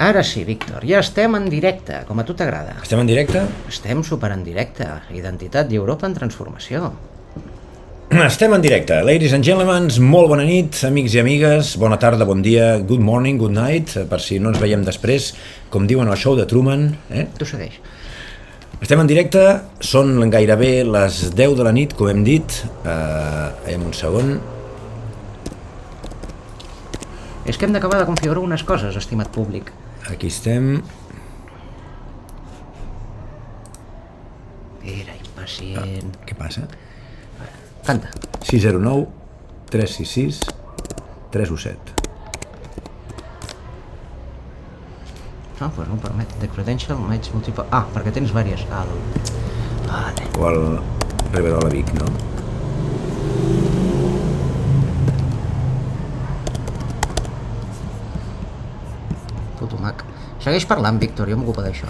Ara sí, Víctor, ja estem en directe, com a tu t'agrada. Estem en directe? Estem super en directe. Identitat i Europa en transformació. Estem en directe. Ladies and gentlemen, molt bona nit, amics i amigues, bona tarda, bon dia, good morning, good night, per si no ens veiem després, com diuen al show de Truman. Tu segueix. Estem en directe, són gairebé les 10 de la nit, com hem dit. Un segon. És que hem d'acabar de configurar unes coses, estimat públic. Aquí estem. Era impacient. Què passa? Canta. 609 366 317. No, pues no em permet. The credential match multiple... perquè tens vàries. Vale. O el Riverola Vic, no? Puto mac. Segueix parlant, Víctor, jo m'ocupo d'això.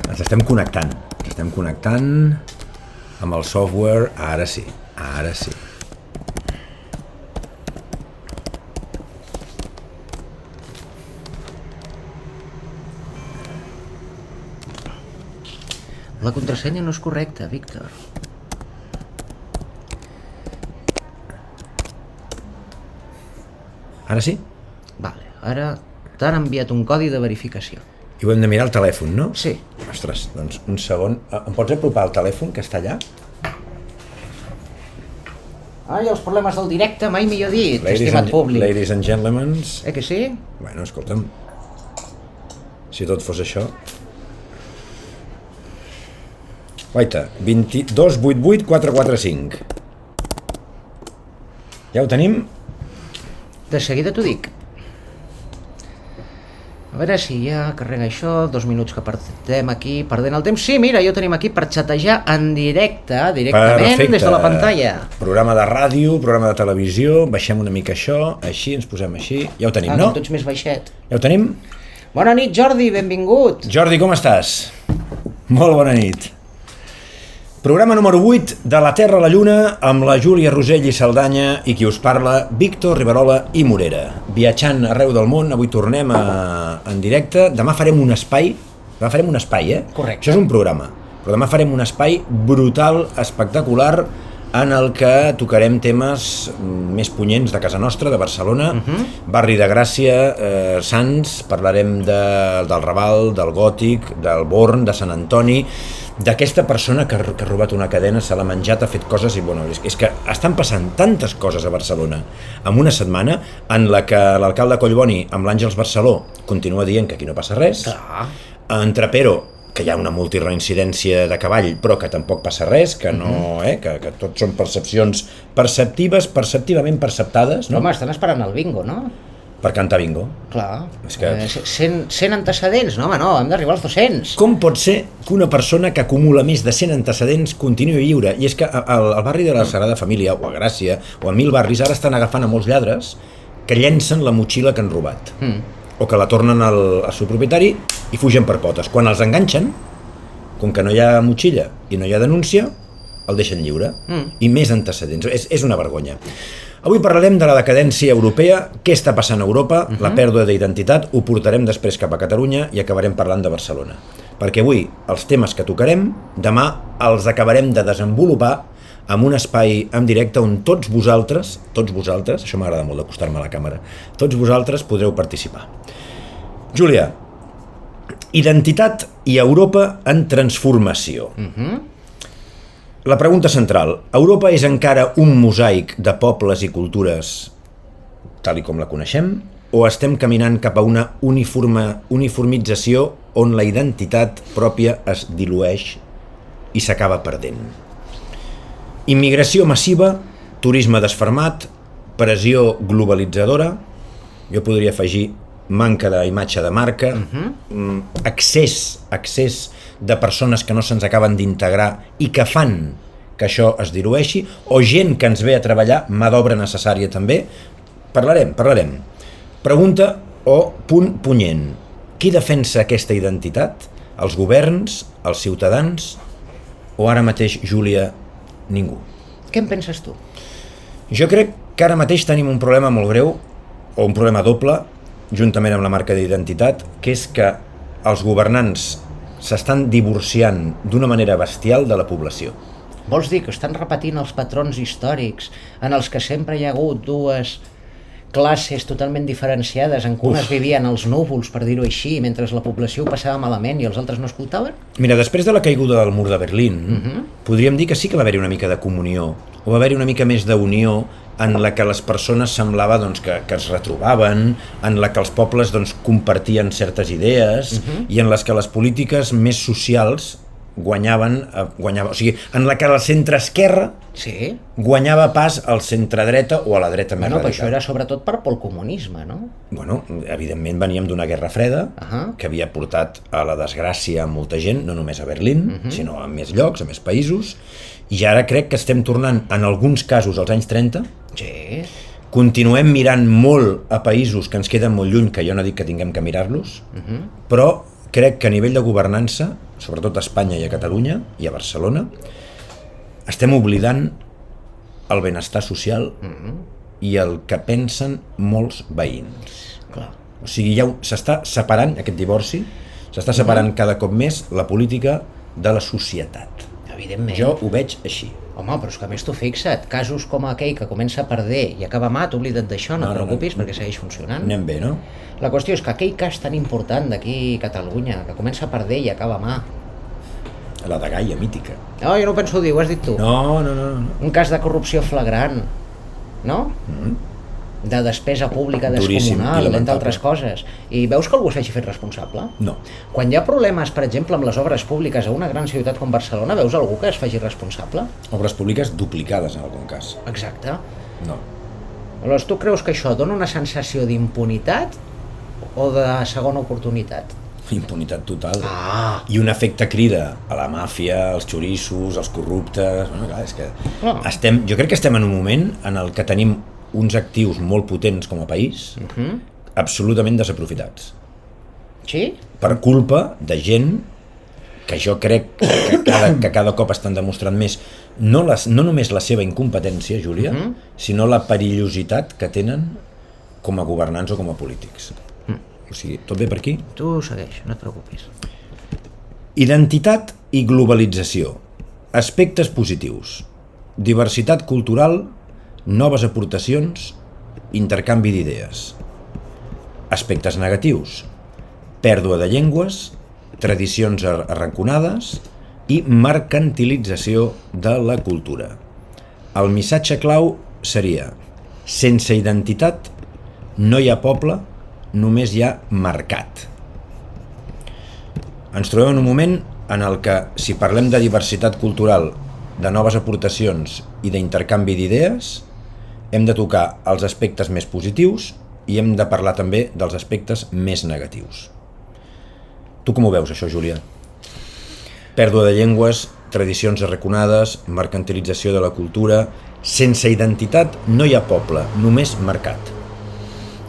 Ens estem connectant. Ens estem connectant amb el software. Ara sí. Ara sí. La contrasenya no és correcta, Víctor. Ara sí? Vale, ara t'han enviat un codi de verificació. I ho hem de mirar al telèfon, no? Sí. Ostres, doncs un segon. Em pots apropar el telèfon que està allà? Ai, els problemes del directe, mai millor dit, estimat públic. Ladies and gentlemen. Que sí? Bueno, escolta'm, si tot fos això... Guaita, 2288 445. Ja ho tenim? De seguida t'ho dic. A veure si ja carrega això, 2 minuts que perdem aquí, perdent el temps. Sí, mira, ja ho tenim aquí per xatejar en directe, directament. Perfecte. Des de la pantalla. Programa de ràdio, programa de televisió, baixem una mica això, així, ens posem així. Ja ho tenim, no? Tu ets més baixet. Ja ho tenim? Bona nit, Jordi, benvingut. Jordi, com estàs? Molt bona nit. Programa número 8 de La Terra a la Lluna amb la Júlia Rosell i Saldanya i qui us parla, Víctor Riverola i Morera. Viatjant arreu del món, avui tornem en directe. Demà farem un espai, Correcte. Això és un programa, però demà farem un espai brutal, espectacular, en el que tocarem temes més punyents de casa nostra, de Barcelona, barri de Gràcia, Sants, parlarem del Raval, del Gòtic, del Born, de Sant Antoni, d'aquesta persona que ha robat una cadena, se l'ha menjat, ha fet coses i bueno, és que estan passant tantes coses a Barcelona en una setmana en la que l'alcalde Collboni amb l'Àngels Barceló continua dient que aquí no passa res. En Trapero, que hi ha una multireincidència de cavall però que tampoc passa res, que no, que tot són percepcions perceptives, perceptivament perceptades, no? Home, estan esperant el bingo, no? Per cantar bingo. Clar, és que... 100 antecedents, no home, no, hem d'arribar als 200. Com pot ser que una persona que acumula més de 100 antecedents continuï lliure? I és que al barri de la Sagrada Família, o a Gràcia, o a 1000 barris, ara estan agafant a molts lladres que llencen la motxilla que han robat. O que la tornen al seu propietari i fugen per potes. Quan els enganxen, com que no hi ha motxilla i no hi ha denúncia, el deixen lliure. I més antecedents. És una vergonya. Avui parlarem de la decadència europea, què està passant a Europa, la pèrdua d'identitat, ho portarem després cap a Catalunya i acabarem parlant de Barcelona. Perquè avui els temes que tocarem, demà els acabarem de desenvolupar amb un espai en directe on tots vosaltres, això m'agrada molt d'acostar-me a la càmera, tots vosaltres podreu participar. Júlia, identitat i Europa en transformació. La pregunta central, Europa és encara un mosaic de pobles i cultures tal i com la coneixem, o estem caminant cap a una uniformització on la identitat pròpia es dilueix i s'acaba perdent? Immigració massiva, turisme desfermat, pressió globalitzadora, jo podria afegir manca d'imatge de marca, accés de persones que no se'ns acaben d'integrar i que fan que això es dilueixi, o gent que ens ve a treballar, mà d'obra necessària també. Parlarem. Pregunta o punt punyent. Qui defensa aquesta identitat? Els governs, els ciutadans, o ara mateix, Júlia, ningú? Què en penses tu? Jo crec que ara mateix tenim un problema molt greu, o un problema doble, juntament amb la marca d'identitat, que és que els governants s'estan divorciant d'una manera bestial de la població. Vols dir que estan repetint els patrons històrics en els que sempre hi ha hagut dues classes totalment diferenciades en què unes vivien als núvols, per dir-ho així, mentre la població ho passava malament i els altres no escoltaven? Mira, després de la caiguda del mur de Berlín, podríem dir que sí que va haver-hi una mica de comunió, o va haver-hi una mica més d'unió en la que les persones semblava doncs, que es retrobaven, en la que els pobles doncs, compartien certes idees i en les que les polítiques més socials guanyaven, o sigui, en la que el centre-esquerra guanyava pas al centre-dreta o a la dreta més radical. Però això era sobretot pel comunisme, no? Bueno, evidentment veníem d'una guerra freda que havia portat a la desgràcia a molta gent, no només a Berlín, sinó a més llocs, a més països, i ara crec que estem tornant, en alguns casos, als anys 30, continuem mirant molt a països que ens queden molt lluny, que jo no dic que tinguem que mirar-los, però crec que a nivell de governança, sobretot a Espanya i a Catalunya i a Barcelona, estem oblidant el benestar social i el que pensen molts veïns. O sigui, ja s'està separant aquest divorci, s'està separant cada cop més la política de la societat. Evidentment. Jo ho veig així. Home, però és que a més tu fixa't, casos com aquell que comença per D i acaba mà, t'oblida't d'això, no et preocupis perquè segueix funcionant. Anem bé, no? La qüestió és que aquell cas tan important d'aquí a Catalunya, que comença per D i acaba mà... La de Gaia, mítica. No, jo no ho penso dir, ho has dit tu. No. Un cas de corrupció flagrant, no? De despesa pública descomunal, entre altres coses. I veus que algú s'hagi fet responsable? No. Quan hi ha problemes, per exemple, amb les obres públiques a una gran ciutat com Barcelona, veus algú que es faci responsable? Obres públiques duplicades en algun cas. Exacte. No. Aleshores, tu creus que això dona una sensació d'impunitat o de segona oportunitat? Impunitat total. I un efecte crida a la màfia, als xorissos, als corruptes... Bueno, clar, és que jo crec que estem en un moment en el que tenim uns actius molt potents com a país, absolutament desaprofitats. Sí? Per culpa de gent que jo crec que cada cop estan demostrant més, no només la seva incompetència, Júlia, sinó la perillositat que tenen com a governants o com a polítics. O sigui, tot bé per aquí? Tu segueix, no et preocupis. Identitat i globalització. Aspectes positius. Diversitat cultural, noves aportacions, intercanvi d'idees. Aspectes negatius. Pèrdua de llengües, tradicions arraconades i mercantilització de la cultura. El missatge clau seria: sense identitat no hi ha poble, només hi ha mercat. Ens trobem en un moment en el que, si parlem de diversitat cultural, de noves aportacions i d'intercanvi d'idees, hem de tocar els aspectes més positius i hem de parlar també dels aspectes més negatius. Tu com ho veus, això, Júlia? Pèrdua de llengües, tradicions arraconades, mercantilització de la cultura... Sense identitat no hi ha poble, només mercat.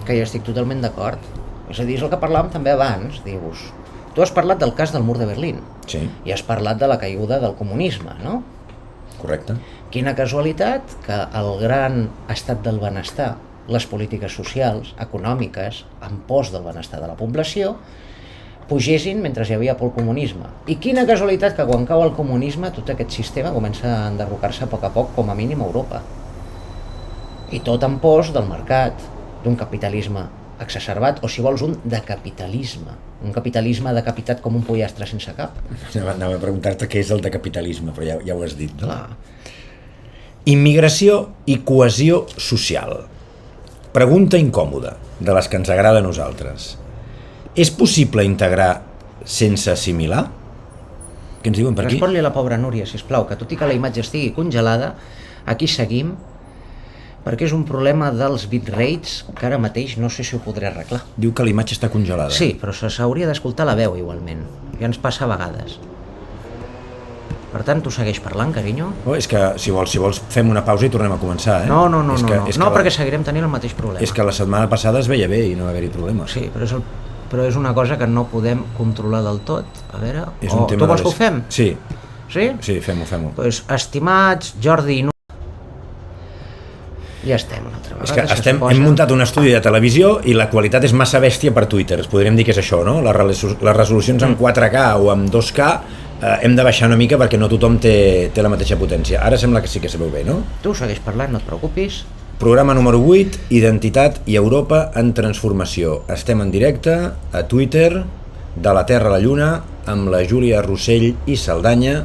Que jo estic totalment d'acord. És a dir, és el que parlàvem també abans, dius. Tu has parlat del cas del mur de Berlín. Sí. I has parlat de la caiguda del comunisme, no? Correcte. Quina casualitat que el gran estat del benestar, les polítiques socials, econòmiques, en pos del benestar de la població, pugessin mentre hi havia por el comunisme. I quina casualitat que quan cau el comunisme tot aquest sistema comença a enderrocar-se a poc, com a mínim a Europa. I tot en pos del mercat, d'un capitalisme exacerbat, o si vols un decapitalisme. Un capitalisme decapitat com un pollastre sense cap. Anava a preguntar-te què és el decapitalisme, però ja ho has dit, no? Clar. Immigració i cohesió social. Pregunta incòmoda, de les que ens agrada a nosaltres. És possible integrar sense assimilar? Què ens diuen per aquí? Respon-li a la pobra Núria, sisplau, que tot i que la imatge estigui congelada, aquí seguim, perquè és un problema dels bitrates que ara mateix no sé si ho podré arreglar. Diu que la imatge està congelada. Sí, però s'hauria d'escoltar la veu igualment. Ja ens passa a vegades. Per tant, tu segueix parlant, carinyo? Oh, és que, si vols, fem una pausa i tornem a començar, eh? No, perquè seguirem tenint el mateix problema. És que la setmana passada es veia bé i no va haver-hi problema. Sí, però és una cosa que no podem controlar del tot. A veure... Tu vols que ho fem? Sí. Sí? Sí, fem-ho. Doncs, estimats Jordi i Ja estem una altra És que vegada. hem muntat un estudi de televisió i la qualitat és massa bèstia per Twitter, podríem dir que és això, no? Les resolucions en 4K o en 2K hem de baixar una mica perquè no tothom té la mateixa potència. Ara sembla que sí que se veu bé, no? Tu segueix parlant, no et preocupis. Programa número 8, Identitat i Europa en transformació. Estem en directe a Twitter, de la Terra a la Lluna, amb la Júlia Rossell i Saldanya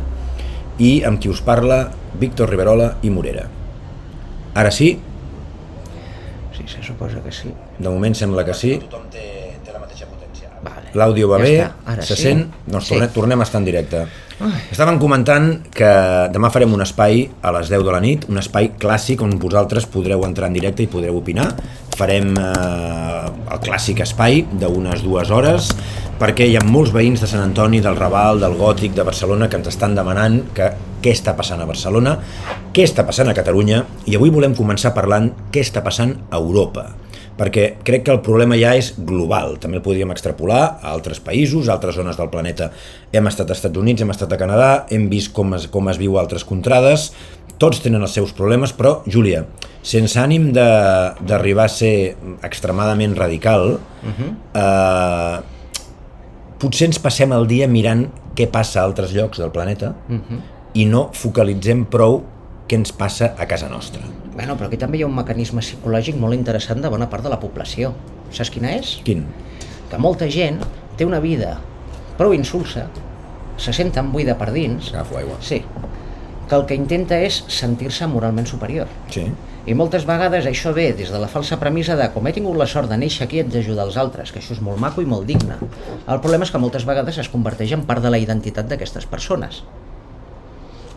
i amb qui us parla Víctor Riverola i Morera. Ara sí? Sí, se suposa que sí. De moment sembla que sí. Tothom té la mateixa potència. Vale. L'àudio va bé, se sí. sent? Doncs Sí. tornem a estar en directe. Estàvem comentant que demà farem un espai a les 10 de la nit, un espai clàssic on vosaltres podreu entrar en directe i podreu opinar. Farem el clàssic espai d'unes 2 hores, perquè hi ha molts veïns de Sant Antoni, del Raval, del Gòtic, de Barcelona, que ens estan demanant què està passant a Barcelona, què està passant a Catalunya, i avui volem començar parlant què està passant a Europa, perquè crec que el problema ja és global, també el podríem extrapolar a altres països, a altres zones del planeta. Hem estat als Estats Units, hem estat a Canadà, hem vist com es viu a altres contrades, tots tenen els seus problemes, però, Júlia, sense ànim d'arribar a ser extremadament radical, potser ens passem el dia mirant què passa a altres llocs del planeta i no focalitzem prou què ens passa a casa nostra. Bueno, però aquí també hi ha un mecanisme psicològic molt interessant de bona part de la població. Saps quina és? Quin? Que molta gent té una vida prou insulsa, se sent tan buida per dins... Agafo aigua. Sí, que el que intenta és sentir-se moralment superior. Sí. I moltes vegades això ve des de la falsa premissa de com he tingut la sort de néixer aquí, haig d'ajudar els altres, que això és molt maco i molt digne. El problema és que moltes vegades es converteix en part de la identitat d'aquestes persones.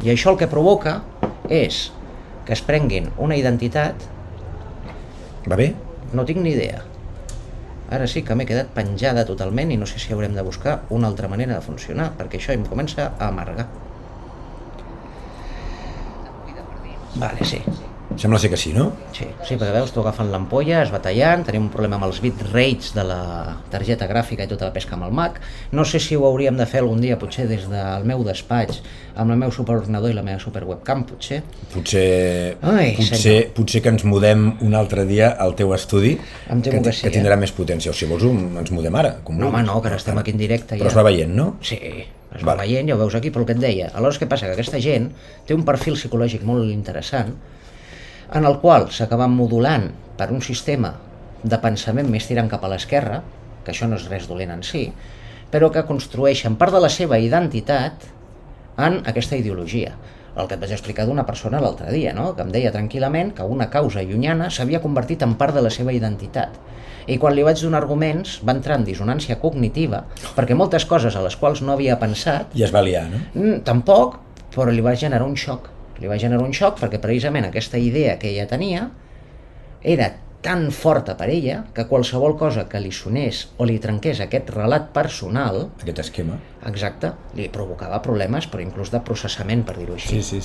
I això el que provoca és que es prenguin una identitat... Va bé? No tinc ni idea. Ara sí que m'he quedat penjada totalment i no sé si haurem de buscar una altra manera de funcionar, perquè això em comença a amargar. Vale, sí. Sembla ser que sí, no? Sí, perquè veus, tu agafant l'ampolla, es va tallant, tenim un problema amb els bitrates de la targeta gràfica i tota la pesca amb el Mac. No sé si ho hauríem de fer algun dia, potser des del meu despatx, amb el meu superordinador i la meva superwebcam, potser. Potser que ens mudem un altre dia al teu estudi, que tindrà més potència. O si vols, ens mudem ara. No, home, no, que ara estem aquí en directe. Però es va veient, no? Sí, es va veient, ja ho veus aquí, però el que et deia. Aleshores, què passa? Que aquesta gent té un perfil psicològic molt interessant, en el qual s'acaben modulant per un sistema de pensament més tirant cap a l'esquerra, que això no és res dolent en si, però que construeixen part de la seva identitat en aquesta ideologia. El que et vaig explicar d'una persona l'altre dia, no? Que em deia tranquil·lament que una causa llunyana s'havia convertit en part de la seva identitat. I quan li vaig donar arguments va entrar en dissonància cognitiva, perquè moltes coses a les quals no havia pensat... I es va liar, no? Tampoc, però li va generar un xoc. Li va generar un xoc perquè precisament aquesta idea que ella tenia era tan forta per ella que qualsevol cosa que li sonés o li trenqués aquest relat personal, aquest esquema, exacte, li provocava problemes, però inclús de processament, per dir-ho així. Sí.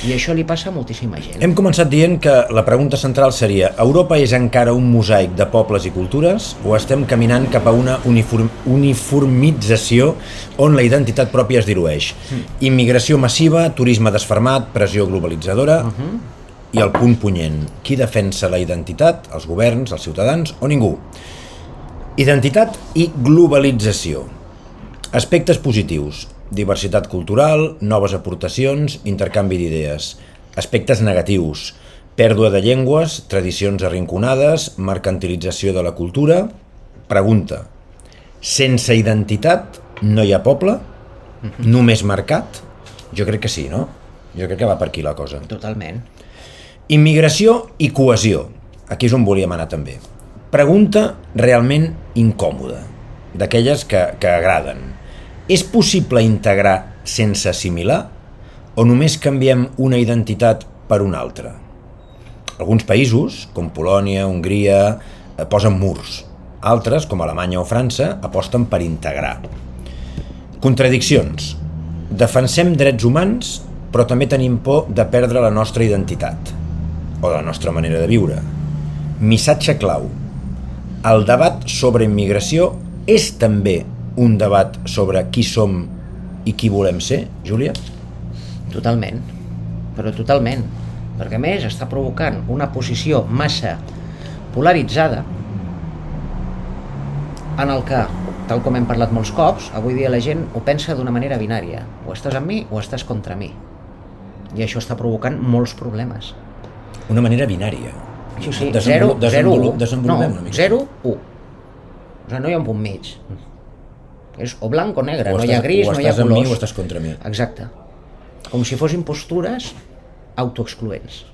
I això li passa a moltíssima gent. Hem començat dient que la pregunta central seria: Europa és encara un mosaic de pobles i cultures o estem caminant cap a una uniformització on la identitat pròpia es dilueix? Immigració massiva, turisme desfermat, pressió globalitzadora... I el punt punyent, qui defensa la identitat? Els governs, els ciutadans o ningú? Identitat i globalització. Aspectes positius: diversitat cultural, noves aportacions, intercanvi d'idees. Aspectes negatius: pèrdua de llengües, tradicions arrinconades, mercantilització de la cultura. Pregunta: sense identitat no hi ha poble? Només mercat? Jo crec que sí, no? Jo crec que va per aquí la cosa. Totalment. Immigració i cohesió. Aquí és on volíem anar també. Pregunta realment incòmoda, d'aquelles que agraden. És possible integrar sense assimilar o només canviem una identitat per una altra? Alguns països, com Polònia, Hongria, posen murs. Altres, com Alemanya o França, aposten per integrar. Contradiccions. Defensem drets humans, però també tenim por de perdre la nostra identitat o la nostra manera de viure. Missatge clau: el debat sobre immigració és també un debat sobre qui som i qui volem ser, Júlia? Totalment, però totalment. perquè a més està provocant una posició massa polaritzada en el que, tal com hem parlat molts cops, avui dia la gent ho pensa d'una manera binària, o estàs amb mi o estàs contra mi, i això està provocant molts problemes. Una manera binària. Sí, 0, 0, 1. Desenvolupem una mica. 0, 1. O sigui, no hi ha un punt mig. És o blanc o negre, no hi ha gris, no hi ha colors. O estàs amb mi o colors. estàs contra mi. Exacte. Com si fossin postures autoexcluents.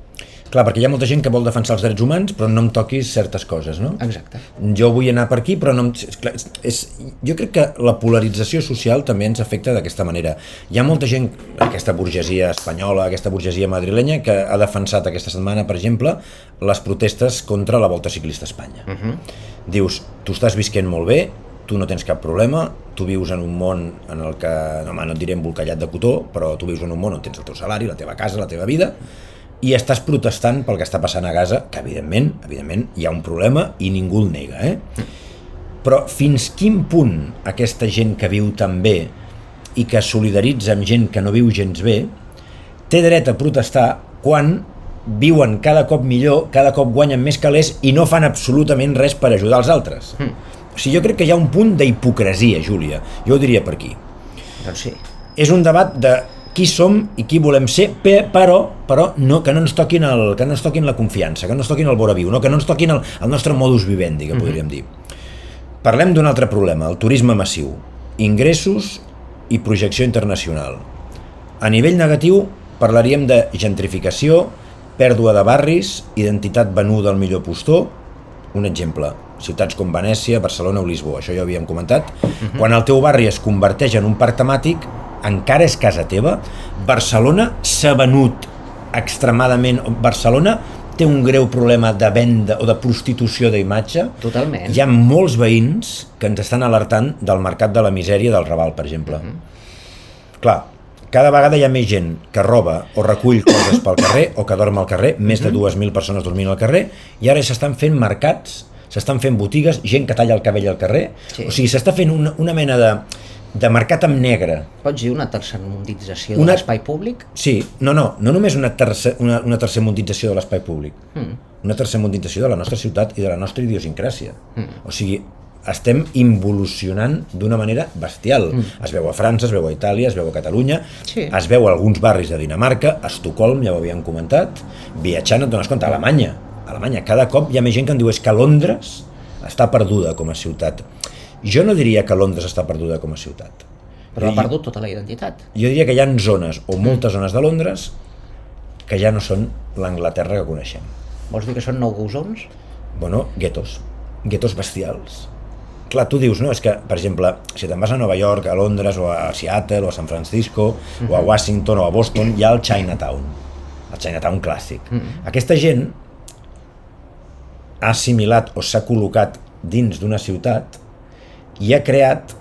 Clar, perquè hi ha molta gent que vol defensar els drets humans, però no em toquis certes coses, no? Exacte. Jo vull anar per aquí, però no... Jo crec que la polarització social també ens afecta d'aquesta manera. Hi ha molta gent, aquesta burgesia espanyola, aquesta burgesia madrilenya, que ha defensat aquesta setmana, per exemple, les protestes contra la Volta Ciclista a Espanya. Dius, tu estàs visquent molt bé, tu no tens cap problema, tu vius en un món en el que, no et diré embolcallat de cotó, però tu vius en un món on tens el teu salari, la teva casa, la teva vida, i estàs protestant pel que està passant a Gaza, que evidentment hi ha un problema i ningú el nega, Però fins quin punt aquesta gent que viu tan bé i que solidaritza amb gent que no viu gens bé, té dret a protestar quan viuen cada cop millor, cada cop guanyen més calés i no fan absolutament res per ajudar els altres? O sigui, jo crec que hi ha un punt d'hipocresia, Júlia. Jo ho diria per aquí. Doncs sí. És un debat de qui som i qui volem ser, però no, que no ens toquin la confiança, que no ens toquin el vora viu, no, que no ens toquin el nostre modus vivendi, que podríem dir. Parlem d'un altre problema, el turisme massiu, ingressos i projecció internacional. A nivell negatiu parlaríem de gentrificació, pèrdua de barris, identitat venuda al millor postor. Un exemple, ciutats com Venècia, Barcelona o Lisboa, això ja ho havíem comentat. Quan el teu barri es converteix en un parc temàtic, encara és casa teva. Barcelona s'ha venut extremadament. Barcelona té un greu problema de venda o de prostitució d'imatge. Totalment. Hi ha molts veïns que ens estan alertant del mercat de la misèria del Raval, per exemple. Clar, cada vegada hi ha més gent que roba o recull coses pel carrer o que dorm al carrer, més de 2.000 persones dormint al carrer, i ara s'estan fent mercats, s'estan fent botigues, gent que talla el cabell al carrer. O sigui, s'està fent una mena de mercat amb negre. Pots dir una tercermundització de l'espai públic? Sí, no només una tercermundització de l'espai públic, una tercermundització de la nostra ciutat i de la nostra idiosincràsia. O sigui, estem involucionant d'una manera bestial. Es veu a França, es veu a Itàlia, es veu a Catalunya, es veu a alguns barris de Dinamarca, a Estocolm, ja ho havíem comentat, viatjant et dones compte, a Alemanya, cada cop hi ha més gent que em diu és que Londres està perduda com a ciutat. Jo no diria que Londres està perduda com a ciutat. Però ha perdut tota la identitat. Jo diria que hi ha zones, o moltes zones de Londres, que ja no són l'Anglaterra que coneixem. Vols dir que són no-go zones? Bueno, guetos bestials. Clar, tu dius, no, és que, per exemple, si te'n vas a Nova York, a Londres, o a Seattle, o a San Francisco, o a Washington, o a Boston, hi ha el Chinatown clàssic. Aquesta gent ha assimilat o s'ha col·locat dins d'una ciutat i ha creat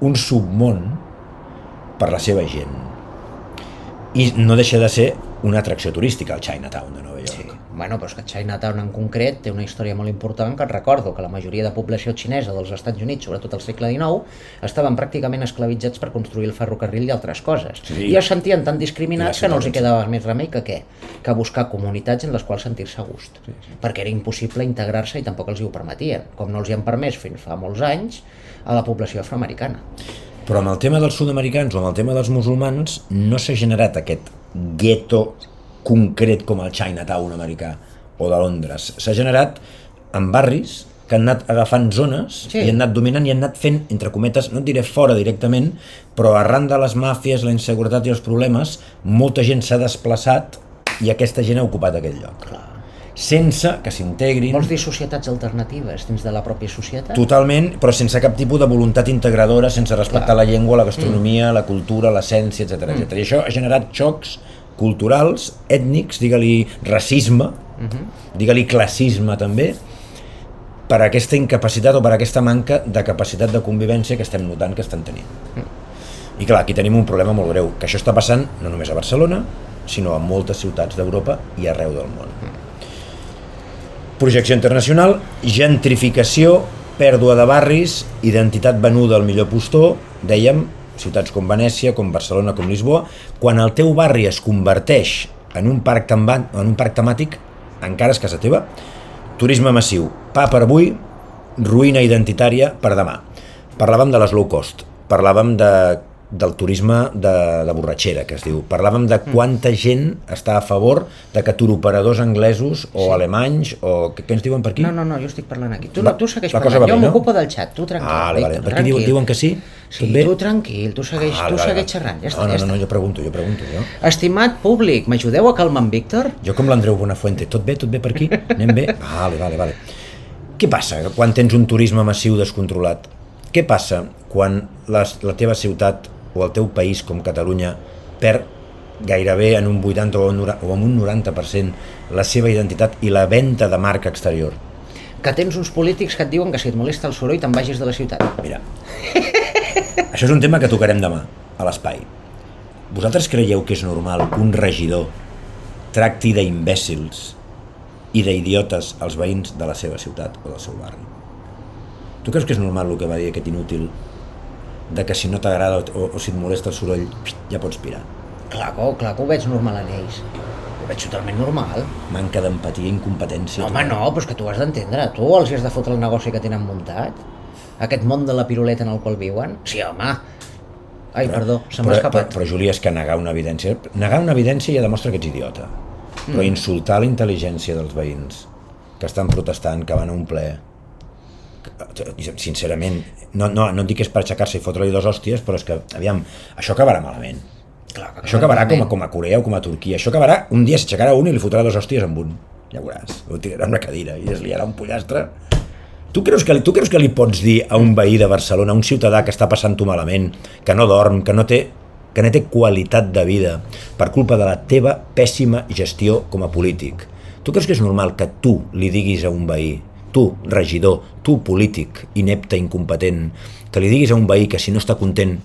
un submón per la seva gent. I no deixa de ser una atracció turística, el Chinatown de Nova York. Sí. Bueno, però és que Chinatown en concret té una història molt important, que et recordo que la majoria de població xinesa dels Estats Units, sobretot al segle XIX, estaven pràcticament esclavitzats per construir el ferrocarril i altres coses. Sí. I es sentien tan discriminats que no els hi quedava més remei que buscar comunitats en les quals sentir-se a gust. Sí. Perquè era impossible integrar-se i tampoc els hi ho permetien, com no els hi han permès fins fa molts anys a la població afroamericana. Però amb el tema dels sud-americans o amb el tema dels musulmans no s'ha generat aquest gueto concret com el Chinatown americà o de Londres. S'ha generat en barris que han anat agafant zones i han anat dominant i han anat fent, entre cometes, no et diré fora directament, però arran de les màfies, la inseguretat i els problemes, molta gent s'ha desplaçat i aquesta gent ha ocupat aquell lloc. Clar. Sense que s'integrin... Vols dir societats alternatives dins de la pròpia societat? Totalment, però sense cap tipus de voluntat integradora, sense respectar la llengua, la gastronomia, la cultura, l'essència, etc. I això ha generat xocs culturals, ètnics, digue-li racisme, digue-li classisme també, per aquesta incapacitat o per aquesta manca de capacitat de convivència que estem notant que estan tenint. I clar, aquí tenim un problema molt greu, que això està passant no només a Barcelona, sinó a moltes ciutats d'Europa i arreu del món. Projecció internacional, gentrificació, pèrdua de barris, identitat venuda al millor postor, dèiem, ciutats com Venècia, com Barcelona, com Lisboa. Quan el teu barri es converteix en un parc temàtic, encara és casa teva, turisme massiu, pa per avui, ruïna identitària per demà. Parlàvem de les low cost, parlàvem del turisme de borratxera, que es diu. Parlàvem de quanta gent està a favor de que turoperadors anglesos o alemanys, o què ens diuen per aquí? No, jo estic parlant aquí. Tu segueix la cosa parlant, va bé, jo no? m'ocupo del xat, tu tranquil. Vale. Per aquí diuen que sí? Sí, Tot bé? tu tranquil, tu segueix xerrant, ja està. No, jo pregunto. Estimat públic, m'ajudeu a calmar en Víctor? Jo com l'Andreu Buenafuente, tot bé per aquí? Anem bé? Vale. Què passa quan tens un turisme massiu descontrolat? Què passa quan la teva ciutat o el teu país com Catalunya perd gairebé en un 80 o en un 90% la seva identitat i la venda de marca exterior? Que tens uns polítics que et diuen que si et molesta el soroll te'n vagis de la ciutat. Mira, això és un tema que tocarem demà a l'espai. Vosaltres creieu que és normal que un regidor tracti d'imbècils i d'idiotes als veïns de la seva ciutat o del seu barri? Tu creus que és normal el que va dir aquest inútil de que si no t'agrada o si et molesta el soroll ja pots pirar? Clar que ho veig normal en ells. Ho veig totalment normal. Manca d'empatia, incompetència... Home, no, però és que tu has d'entendre. Tu els has de fotre el negoci que tenen muntat. Aquest món de la piruleta en el qual viuen. Sí, home. Ai, perdó, se m'ha escapat. Però, Júlia, és que negar una evidència ja demostra que ets idiota. Però insultar la intel·ligència dels veïns que estan protestant, que van a un ple... Sincerament, no et dic que és per aixecar-se i fotre-li 2 hòsties, però és que, aviam, això acabarà malament. Això acabarà com a Corea o com a Turquia. Això acabarà, un dia s'aixecarà un i li fotrà 2 hòsties amb un. Ja veuràs, ho tirarà una cadira i es liarà un pollastre. Tu creus que li pots dir a un veí de Barcelona, a un ciutadà que està passant-ho malament, que no dorm, que no té qualitat de vida per culpa de la teva pèssima gestió com a polític? Tu creus que és normal que tu li diguis a un veí, tu, regidor, tu, polític, inepte, incompetent, que li diguis a un veí que si no està content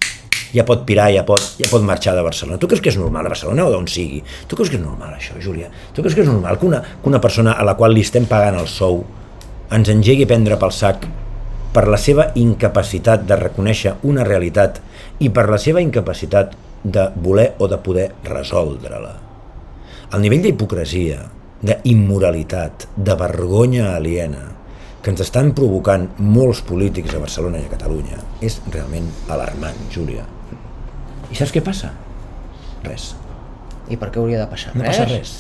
ja pot pirar, ja pot marxar de Barcelona? Tu creus que és normal a Barcelona o d'on sigui? Tu creus que és normal això, Júlia? Tu creus que és normal que una persona a la qual li estem pagant el sou ens engegui a prendre pel sac per la seva incapacitat de reconèixer una realitat i per la seva incapacitat de voler o de poder resoldre-la? El nivell d'hipocresia, d'immoralitat, de vergonya aliena que ens estan provocant molts polítics a Barcelona i a Catalunya és realment alarmant, Júlia. I saps què passa? Res. I per què hauria de passar? No passa res.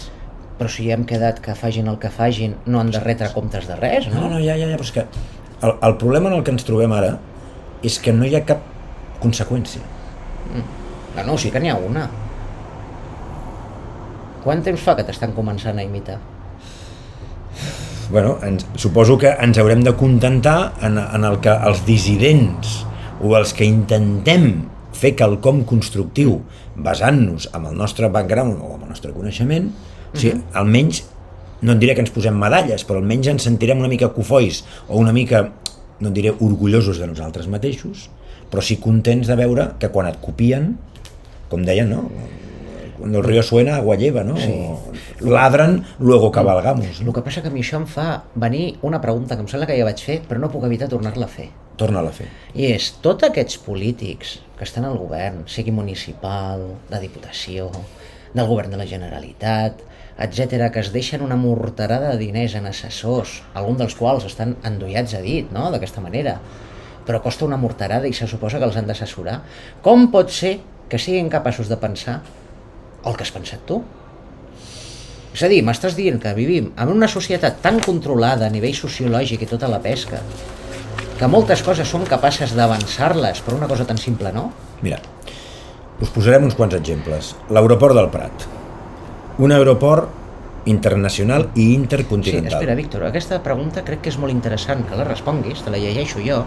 Però si ja hem quedat que fagin el que fagin, no han de retre comptes de res, no? No, ja, però és que el problema en el que ens trobem ara és que no hi ha cap conseqüència. No, sí que n'hi ha una. Quant temps fa que t'estan començant a imitar? Bueno, suposo que ens haurem de contentar en el que els dissidents o els que intentem fer quelcom constructiu basant-nos en el nostre background o en el nostre coneixement, o sigui, almenys, no et diré que ens posem medalles, però almenys ens sentirem una mica cofois o una mica, no et diré orgullosos de nosaltres mateixos, però sí contents de veure que quan et copien, com deien, no? Cuando el río suena, agua lleva, no? Sí. Ladran, luego cabalgamos. El que passa que a mi això em fa venir una pregunta que em sembla que ja vaig fer, però no puc evitar tornar-la a fer. Torna-la a fer. I és, tots aquests polítics que estan al govern, sigui municipal, de diputació, del govern de la Generalitat, etc., que es deixen una morterada de diners en assessors, alguns dels quals estan endollats a dit, no?, d'aquesta manera, però costa una morterada i se suposa que els han d'assessorar. Com pot ser que siguin capaços de pensar el que has pensat tu? És a dir, m'estàs dient que vivim en una societat tan controlada a nivell sociològic i tota la pesca, que moltes coses som capaces d'avançar-les per una cosa tan simple, no? Mira, us posarem uns quants exemples. L'aeroport del Prat. Un aeroport internacional i intercontinental. Sí, espera, Víctor, aquesta pregunta crec que és molt interessant que la responguis, te la llegeixo jo.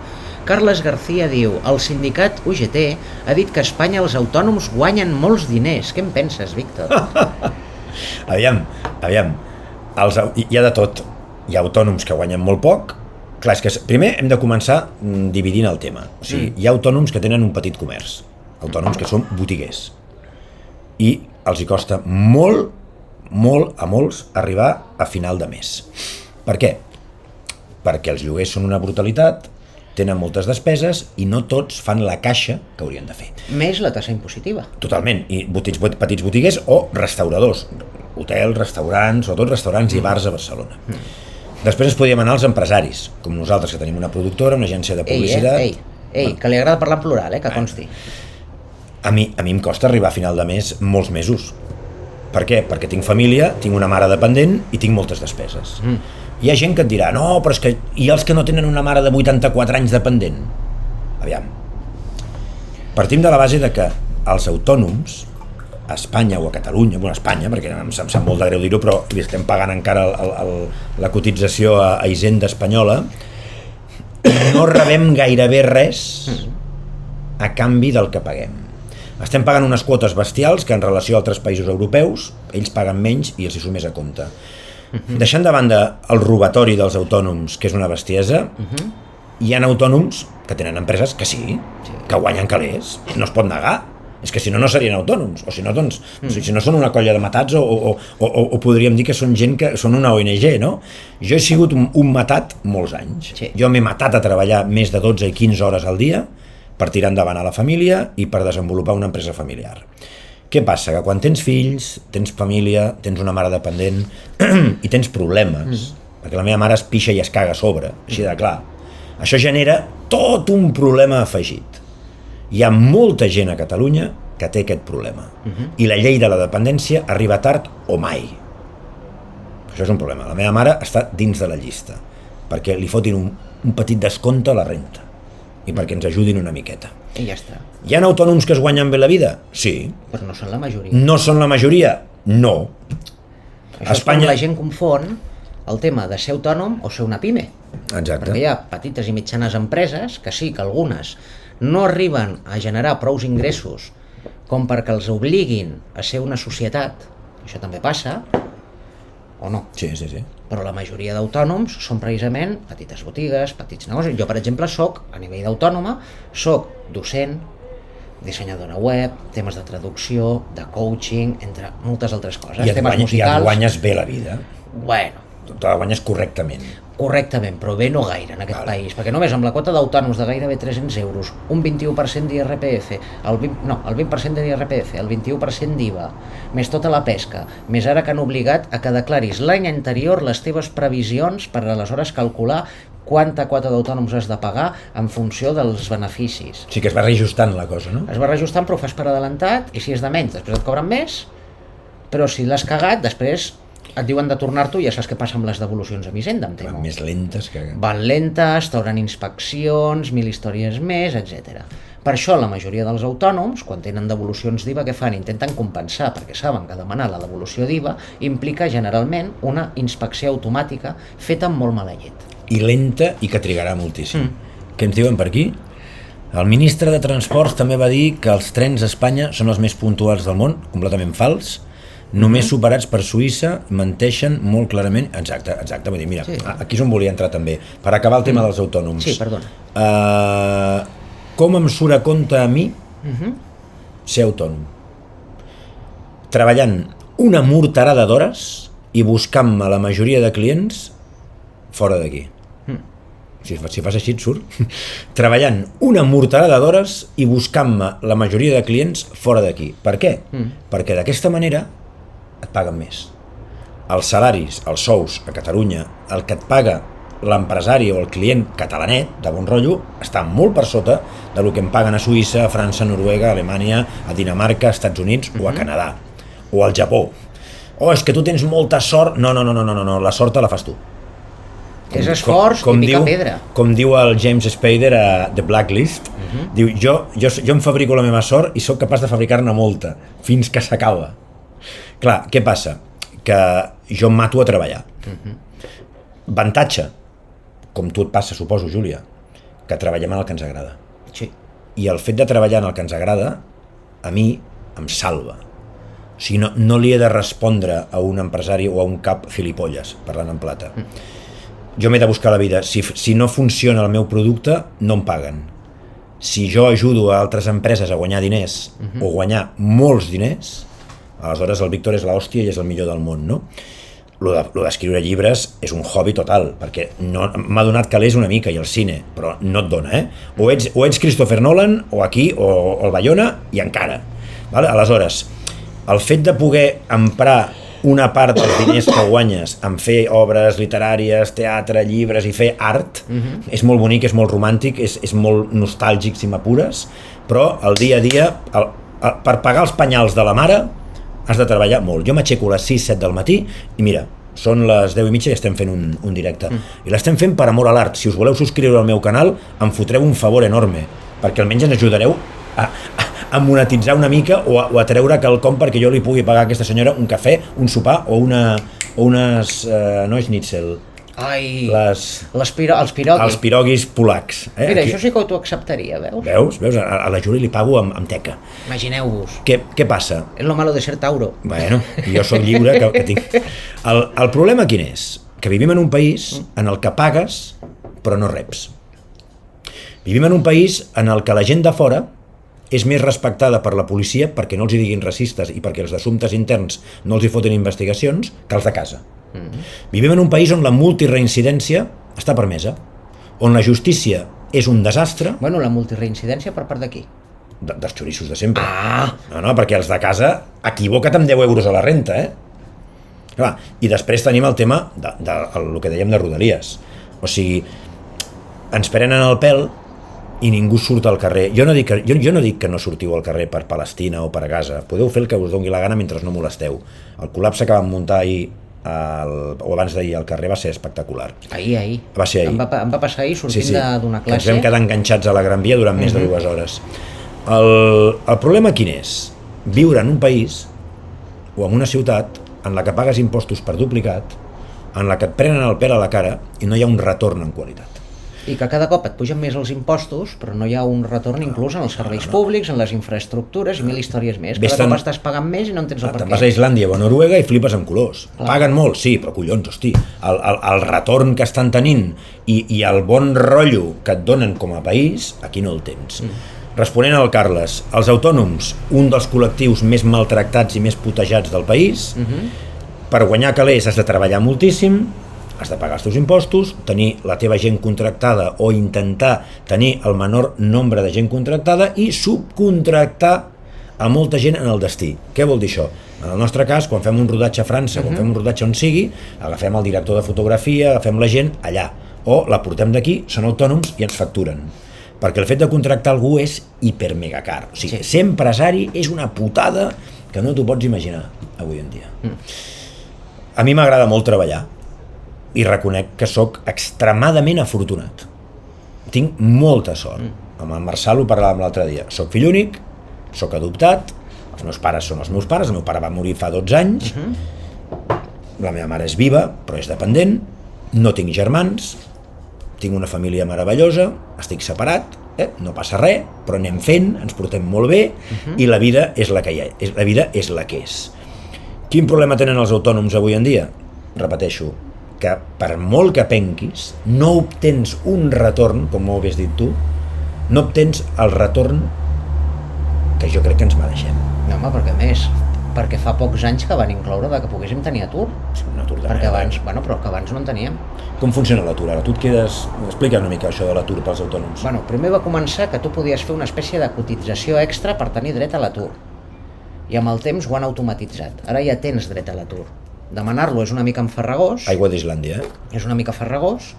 Carles García diu, el sindicat UGT ha dit que a Espanya els autònoms guanyen molts diners. Què en penses, Víctor? Aviam, hi ha de tot. Hi ha autònoms que guanyen molt poc. Clar, és que primer hem de començar dividint el tema. O sigui, hi ha autònoms que tenen un petit comerç, autònoms que són botiguers, i els hi costa molt a molts arribar a final de mes. Per què? Perquè els lloguers són una brutalitat, tenen moltes despeses i no tots fan la caixa que haurien de fer. Més la tassa impositiva. Totalment, i petits botiguers o restauradors, hotels, restaurants, sobretot restaurants i bars a Barcelona. Després ens podíem anar als empresaris, com nosaltres, que tenim una productora, una agència de publicitat... Ei, que li agrada parlar en plural, que consti. A mi em costa arribar a final de mes molts mesos. Per què? Perquè tinc família, tinc una mare dependent i tinc moltes despeses. Hi ha gent que et dirà, no, però és que hi ha els que no tenen una mare de 84 anys dependent. Aviam. Partim de la base de que els autònoms, a Espanya o a Catalunya, bueno, a Espanya, perquè em sap molt de greu dir-ho, però li estem pagant encara la cotització a Hisenda espanyola, no rebem gairebé res a canvi del que paguem. Estem pagant unes quotes bestials que en relació a altres països europeus ells paguen menys i els hi surt més a compte. Deixant de banda el robatori dels autònoms, que és una bestiesa, hi ha autònoms que tenen empreses que sí, que guanyen calés, no es pot negar. És que si no, no serien autònoms, o si no, doncs, si no són una colla de matats o podríem dir que són gent que són una ONG, no? Jo he sigut un matat molts anys. Sí. Jo m'he matat a treballar més de 12 i 15 hores al dia per tirar endavant a la família i per desenvolupar una empresa familiar. Què passa? Que quan tens fills, tens família, tens una mare dependent i tens problemes, perquè la meva mare es pixa i es caga a sobre, així de clar. Això genera tot un problema afegit. Hi ha molta gent a Catalunya que té aquest problema. I la llei de la dependència arriba tard o mai. Això és un problema. La meva mare està dins de la llista, perquè li fotin un petit descompte a la renta i perquè ens ajudin una miqueta. I ja està. Hi ha autònoms que es guanyen bé la vida? Sí. Però no són la majoria. No són la majoria? No. Això és com la gent confon el tema de ser autònom o ser una pime. Exacte. Perquè hi ha petites i mitjanes empreses que sí, que algunes no arriben a generar prous ingressos com perquè els obliguin a ser una societat, això també passa, o no? Sí. Però la majoria d'autònoms són precisament petites botigues, petits negocis. Jo, per exemple, soc, a nivell d'autònoma, soc docent, dissenyadora web, temes de traducció, de coaching, entre moltes altres coses. I et guanyes bé la vida. Bueno. Te la guanyes correctament. Correctament, però bé no gaire en aquest país, perquè només amb la quota d'autònoms de gairebé 300 euros, un 21% d'IRPF, el 20% d'IRPF, el 21% d'IVA, més tota la pesca, més ara que han obligat a que declaris l'any anterior les teves previsions per aleshores calcular quanta quota d'autònoms has de pagar en funció dels beneficis. Sí que es va reajustant la cosa, no? Es va reajustant, però ho fas per adelantat, i si és de menys, després et cobren més, però si l'has cagat, després et diuen de tornar-t'ho i ja saps què passa amb les devolucions a Hisenda, em temo. Van més lentes que... Van lentes, t'hauran inspeccions, 1000 històries més, etc. Per això la majoria dels autònoms, quan tenen devolucions d'IVA, què fan? Intenten compensar, perquè saben que demanar la devolució d'IVA implica generalment una inspecció automàtica feta amb molt mala llet. I lenta i que trigarà moltíssim. Què ens diuen per aquí? El ministre de Transports també va dir que els trens a Espanya són els més puntuals del món, completament fals, només superats per Suïssa, menteixen molt clarament. Exacte, vull dir, mira, aquí és on volia entrar també, per acabar el tema dels autònoms. Sí, perdona. Com em surt a compte a mi ser autònom? Treballant una morterada d'hores i buscant-me la majoria de clients fora d'aquí. Si fas així et surt. Treballant una morterada d'hores i buscant-me la majoria de clients fora d'aquí. Per què? Perquè d'aquesta manera et paguen més. Els salaris, els sous a Catalunya, el que et paga l'empresari o el client catalanet, de bon rotllo, està molt per sota del que em paguen a Suïssa, a França, a Noruega, a Alemanya, a Dinamarca, a Estats Units o a Canadà, o al Japó. Oh, és que tu tens molta sort. No, la sort te la fas tu. És esforç i picar pedra. Com diu el James Spader a The Blacklist, diu, jo em fabrico la meva sort i sóc capaç de fabricar-ne molta, fins que s'acaba. Clar, què passa? Que jo em mato a treballar. Avantatge, com tu et passa, suposo, Júlia, que treballem en el que ens agrada. Sí. I el fet de treballar en el que ens agrada, a mi em salva. O sigui, no li he de respondre a un empresari o a un cap gilipolles, parlant en plata. Jo m'he de buscar la vida. Si no funciona el meu producte, no em paguen. Si jo ajudo a altres empreses a guanyar diners o guanyar molts diners, aleshores el Víctor és l'hòstia i és el millor del món, no? lo d'escriure llibres és un hobby total, perquè m'ha donat calés una mica i el cine, però no et dona, O ets Christopher Nolan, o aquí, o el Bayona, i encara. Vale? Aleshores, el fet de poder emprar una part dels diners que guanyes en fer obres literàries, teatre, llibres i fer art, és molt bonic, és molt romàntic, és molt nostàlgic si m'apures, però el dia a dia, per pagar els penyals de la mare, has de treballar molt. Jo m'aixeco a les 6-7 del matí i mira, són les 10:30 i estem fent un directe. I l'estem fent per amor a l'art. Si us voleu subscriure al meu canal, em fotreu un favor enorme, perquè almenys ens ajudareu a monetitzar una mica o a treure quelcom perquè jo li pugui pagar a aquesta senyora un cafè, un sopar o unes no és schnitzel, els piroguis. Els piroguis polacs. Mira, això sí que t'ho acceptaria, veus? Veus? A la Juli li pago amb teca. Imagineu-vos. Què passa? És lo malo de ser Tauro. Bueno, jo sóc lliure que tinc... El problema quin és? Que vivim en un país en el que pagues però no reps. Vivim en un país en el que la gent de fora és més respectada per la policia perquè no els hi diguin racistes i perquè els assumptes interns no els hi foten investigacions que els de casa. Vivim en un país on la multireincidència està permesa, on la justícia és un desastre... Bueno, la multireincidència per part de qui? Dels xorissos de sempre. No, perquè els de casa equivoca't amb 10 euros a la renta, Clar, i després tenim el tema del que dèiem de Rodalies. O sigui, ens prenen el pèl i ningú surt al carrer. Jo no dic que no sortiu al carrer per Palestina o per Gaza. Podeu fer el que us doni la gana mentre no molesteu. El col·lapse que vam muntar ahir o abans d'ahir al carrer va ser espectacular. Ahir. Va ser ahir. Em va passar ahir sortint d'una classe. Ens vam quedar enganxats a la Gran Via durant més de 2 hores. El problema quin és? Viure en un país o en una ciutat en la que pagues impostos per duplicat, en la que et prenen el pèl a la cara i no hi ha un retorn en qualitat. I que cada cop et pugen més els impostos, però no hi ha un retorn inclús en els serveis públics, en les infraestructures i 1000 històries més. Cada cop estàs pagant més i no entens el per què. Te'n vas a Islàndia o a Noruega i flipes amb colors. Paguen molt, sí, però collons, hosti, el retorn que estan tenint i el bon rotllo que et donen com a país, aquí no el tens. Responent al Carles, els autònoms, un dels col·lectius més maltractats i més putejats del país, per guanyar calés has de treballar moltíssim, has de pagar els teus impostos, tenir la teva gent contractada o intentar tenir el menor nombre de gent contractada i subcontractar a molta gent en el destí. Què vol dir això? En el nostre cas, quan fem un rodatge a França, quan fem un rodatge on sigui, agafem el director de fotografia, agafem la gent allà, o la portem d'aquí, són autònoms i ens facturen. Perquè el fet de contractar algú és hipermega car. O sigui, ser empresari és una putada que no t'ho pots imaginar avui en dia. A mi m'agrada molt treballar, i reconec que sóc extremadament afortunat. Tinc molta sort. Amb el Marçal ho parlàvem l'altre dia. Soc fill únic, soc adoptat, els meus pares són els meus pares, el meu pare va morir fa 12 anys, la meva mare és viva, però és dependent, no tinc germans, tinc una família meravellosa, estic separat, no passa res, però anem fent, ens portem molt bé, i la vida és la que hi ha, la vida és la que és. Quin problema tenen els autònoms avui en dia? Repeteixo, que per molt que penquis, no obtens un retorn, com ho havies dit tu, no obtens el retorn que jo crec que ens mereixem. No, home, perquè fa pocs anys que van incloure que poguéssim tenir atur. Sí, un atur de perquè abans, però que abans no en teníem. Com funciona l'atur? Ara tu et quedes... Explica una mica això de l'atur pels autònoms. Primer va començar que tu podies fer una espècie de cotització extra per tenir dret a l'atur. I amb el temps ho han automatitzat. Ara ja tens dret a l'atur. Demanar-lo és una mica enfarragós. Aigua d'Islàndia, És una mica farragós,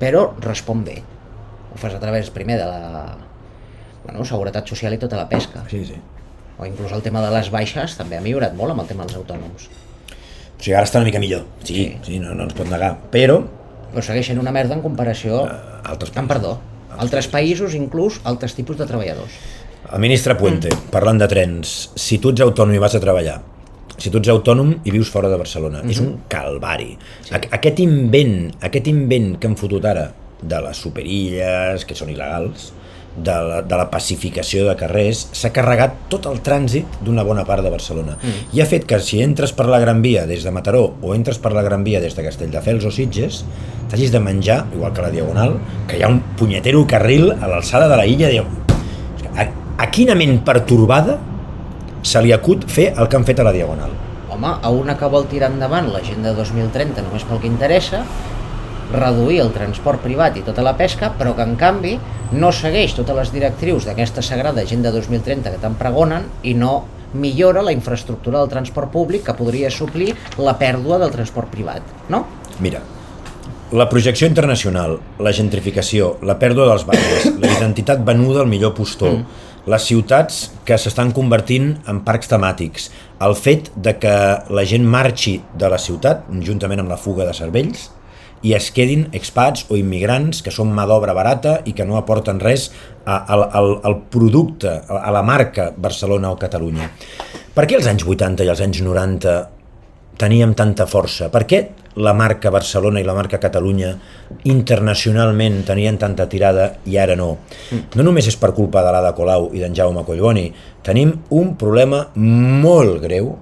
però respon bé. Ho fas a través primer de la Seguretat Social i tota la pesca. Sí. O inclús el tema de les baixes també ha millorat molt amb el tema dels autònoms. O sigui, ara està una mica millor. Sí, no ens pot negar. Però segueix sent una merda en comparació altres països, inclús altres tipus de treballadors. El ministre Puente, parlant de trens, si tu ets autònom i vas a treballar, si tu ets autònom i vius fora de Barcelona, és un calvari. Aquest invent que han fotut ara de les superilles, que són il·legals, de la pacificació de carrers, s'ha carregat tot el trànsit d'una bona part de Barcelona. I ha fet que si entres per la Gran Via des de Mataró o entres per la Gran Via des de Castelldefels o Sitges, t'hagis de menjar, igual que la Diagonal, que hi ha un punyetero carril a l'alçada de la illa. A quina ment pertorbada se li acut fer el que han fet a la Diagonal? Home, a una que vol tirar endavant l'Agenda 2030 només pel que interessa, reduir el transport privat i tota la pesca, però que en canvi no segueix totes les directrius d'aquesta sagrada Agenda 2030 que tant pregonen i no millora la infraestructura del transport públic que podria suplir la pèrdua del transport privat, no? Mira, la projecció internacional, la gentrificació, la pèrdua dels barris, la identitat venuda al millor postor, les ciutats que s'estan convertint en parcs temàtics, el fet de que la gent marxi de la ciutat, juntament amb la fuga de cervells, i es quedin expats o immigrants que són mà d'obra barata i que no aporten res al producte, a la marca Barcelona o Catalunya. Per què als anys 80 i als anys 90 teníem tanta força? Per què la marca Barcelona i la marca Catalunya internacionalment tenien tanta tirada i ara no? No només és per culpa de l'Ada Colau i d'en Jaume Collboni, tenim un problema molt greu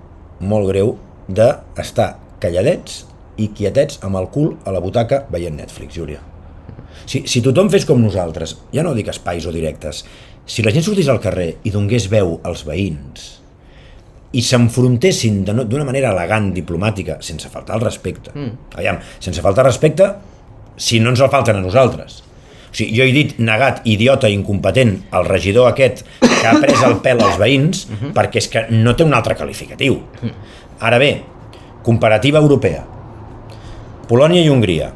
d'estar calladets i quietets amb el cul a la butaca veient Netflix, Júlia. Si tothom fes com nosaltres, ja no dic espais o directes, si la gent sortís al carrer i donés veu als veïns i s'enfrontessin d'una manera elegant, diplomàtica, sense faltar el respecte, sense faltar el respecte si no ens el falten a nosaltres. O sigui, jo he dit negat, idiota i incompetent al regidor aquest que ha pres el pèl als veïns perquè és que no té un altre qualificatiu. Ara bé, comparativa europea, Polònia i Hongria,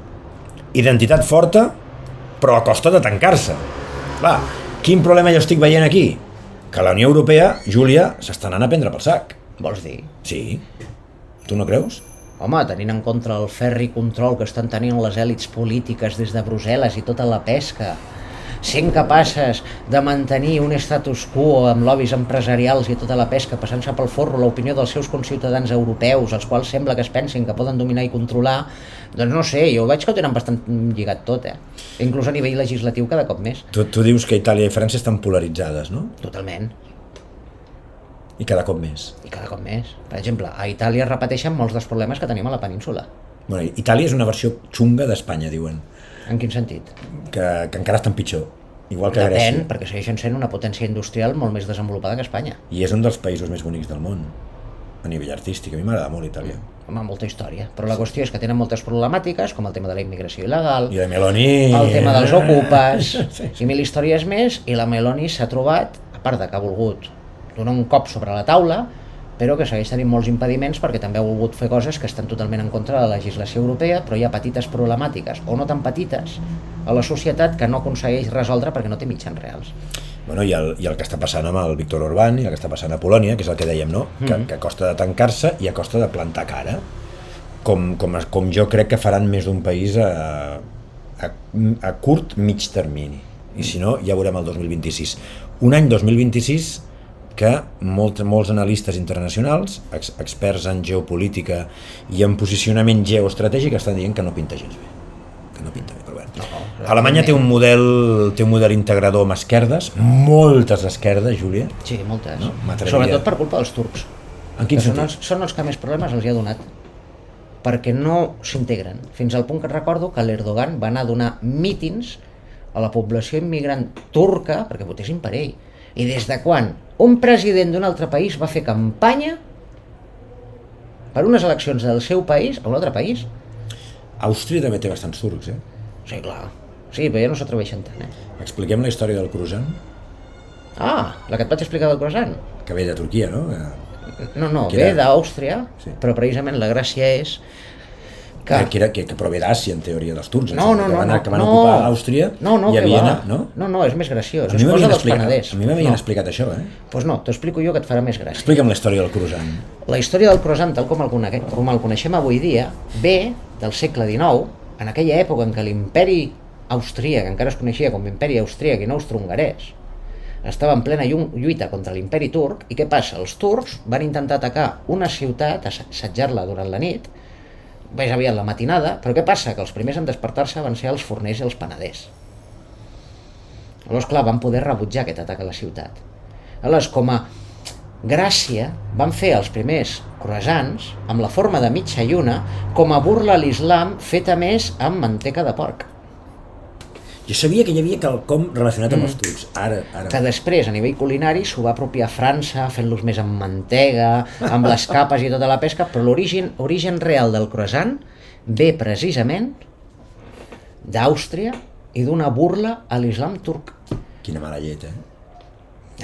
identitat forta però a costa de tancar-se. Clar, quin problema jo estic veient aquí? Que la Unió Europea, Júlia, s'està anant a prendre pel sac. Vols dir? Sí. Tu no creus? Home, tenint en compte el ferri control que estan tenint les èlits polítiques des de Brussel·les i tota la pesca, sent capaces de mantenir un status quo amb lobbies empresarials i tota la pesca, passant-se pel forro l'opinió dels seus conciutadans europeus, els quals sembla que es pensin que poden dominar i controlar, doncs no sé, jo veig que ho tenen bastant lligat tot, inclús a nivell legislatiu cada cop més. Tu dius que Itàlia i França estan polaritzades, no? Totalment. I cada cop més. I cada cop més. Per exemple, a Itàlia es repeteixen molts dels problemes que tenim a la península. Bueno, Itàlia és una versió xunga d'Espanya, diuen. En quin sentit? Que encara estan pitjor. Igual que Grècia. Depèn, perquè segueixen sent una potència industrial molt més desenvolupada que Espanya. I és un dels països més bonics del món, a nivell artístic. A mi m'agrada molt Itàlia. Home, molta història. Però la qüestió és que tenen moltes problemàtiques, com el tema de la immigració il·legal, I la Meloni... el tema dels ocupes, Sí. i mil històries més, i la Meloni s'ha trobat, a part de que ha volgut donar un cop sobre la taula, però que segueix tenint molts impediments perquè també ha volgut fer coses que estan totalment en contra de la legislació europea, però hi ha petites problemàtiques, o no tan petites, a la societat que no aconsegueix resoldre perquè no té mitjans reals. Bueno, i el que està passant amb el Víctor Orbán i el que està passant a Polònia, que és el que dèiem, no? Que a costa de tancar-se i a costa de plantar cara, com jo crec que faran més d'un país a curt, mig termini. I si no, ja veurem el 2026. Un any 2026 que molts analistes internacionals, experts en geopolítica i en posicionament geoestratègic, estan dient que no pinta gens bé. Que no pinta bé, però bé. No, Alemanya té un model integrador amb esquerdes, moltes esquerdes, Júlia. Sí, moltes. No? Sobretot per culpa dels turcs. En quin sentit? Són els que més problemes els hi ha donat. Perquè no s'integren. Fins al punt que recordo que l'Erdogan va anar a donar mítings a la població immigrant turca perquè votessin per ell. I des de quan un president d'un altre país va fer campanya per unes eleccions del seu país a un altre país? Àustria també té bastants turcs, Sí, clar. Sí, però ja no s'atreveixen tant, Expliquem la història del croissant, Ah, la que et vaig explicar del croissant. que ve de Turquia, no? No, Que ve era- d'Àustria, Sí. però precisament la gràcia és Que prové d'Àsia, en teoria, dels turcs. No, Que van ocupar Àustria i a Viena, no? No, és més graciós. A És mi cosa m'havien dels explicat, panaders. a mi m'havien explicat això, Doncs no, t'ho explico jo que et farà més gràcia. Explica'm la història del croissant. La història del croissant, tal com el coneixem avui dia, ve del segle XIX, en aquella època en què l'imperi austríac, encara es coneixia com l'imperi austríac i no austrohongarès, estava en plena lluita contra l'imperi turc. I què passa? Els turcs van intentar atacar una ciutat, assetjar-la durant la nit, més aviat la matinada, però què passa? Que els primers en despertar-se van ser els forners i els panaders. Aleshores, clar, van poder rebutjar aquest atac a la ciutat. Aleshores, com a gràcia, van fer els primers croissants amb la forma de mitja lluna com a burla a l'islam feta més amb manteca de porc. Jo sabia que hi havia quelcom relacionat amb els trucs. Ara. Que després, a nivell culinari, s'ho va apropiar França, fent-los més amb mantega, amb les capes i tota la pesca, però l'origen real del croissant ve precisament d'Àustria i d'una burla a l'islam turc. Quina mala llet,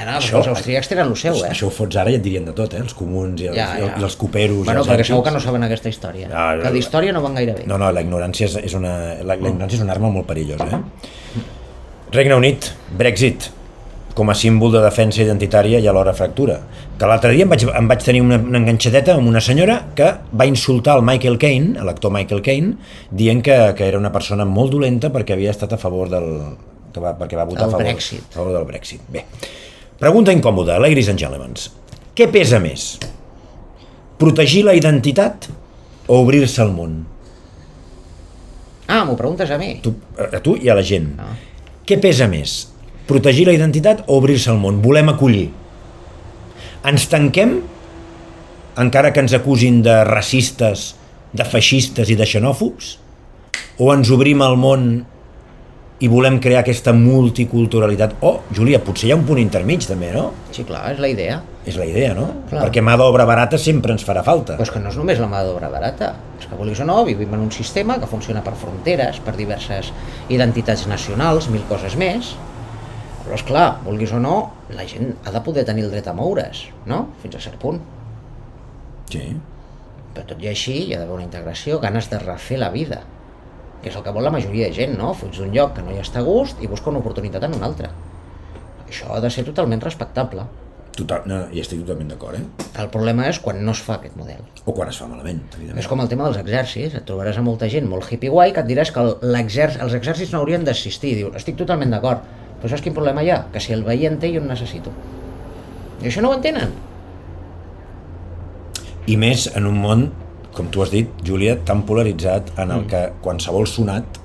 Això, els austríacs tenen el seu, Això ho fots ara i et dirien de tot, els comuns i els coperos. Bueno, perquè segur que no saben aquesta història. Que d'història no van gaire bé. No, la ignorància és una arma molt perillosa, Regne Unit, Brexit, com a símbol de defensa identitària i alhora fractura. Que l'altre dia em vaig tenir una enganxadeta amb una senyora que va insultar el Michael Caine, l'actor Michael Caine, dient que era una persona molt dolenta perquè havia estat a favor perquè va votar a favor del Brexit. Bé. Pregunta incòmoda, ladies and gentlemen. Què pesa més? Protegir la identitat o obrir-se al món? M'ho preguntes a mi? A tu i a la gent. Què pesa més? Protegir la identitat o obrir-se al món? Volem acollir. Ens tanquem, encara que ens acusin de racistes, de feixistes i de xenòfobs? O ens obrim al món i volem crear aquesta multiculturalitat? Júlia, potser hi ha un punt intermig també, no? Sí, clar, és la idea. És la idea, no? Clar. Perquè mà d'obra barata sempre ens farà falta. Però és que no és només la mà d'obra barata. És que vulguis o no, vivim en un sistema que funciona per fronteres, per diverses identitats nacionals, mil coses més. Però és clar, vulguis o no, la gent ha de poder tenir el dret a moure's, no? Fins a cert punt. Sí. Però tot i així hi ha d'haver una integració, ganes de refer la vida, que és el que vol la majoria de gent, no? Fuig d'un lloc que no hi està a gust i busca una oportunitat en un altre. Això ha de ser totalment respectable. Hi estic totalment d'acord, El problema és quan no es fa aquest model. O quan es fa malament, evidentment. És com el tema dels exèrcits, et trobaràs a molta gent molt hippie guai que et diràs que els exèrcits no haurien d'existir. Diu, estic totalment d'acord, però saps quin problema hi ha? Que si el veí en té, jo en necessito. I això no ho entenen. I més en un món, com tu has dit, Júlia, tan polaritzat en el que qualsevol sonat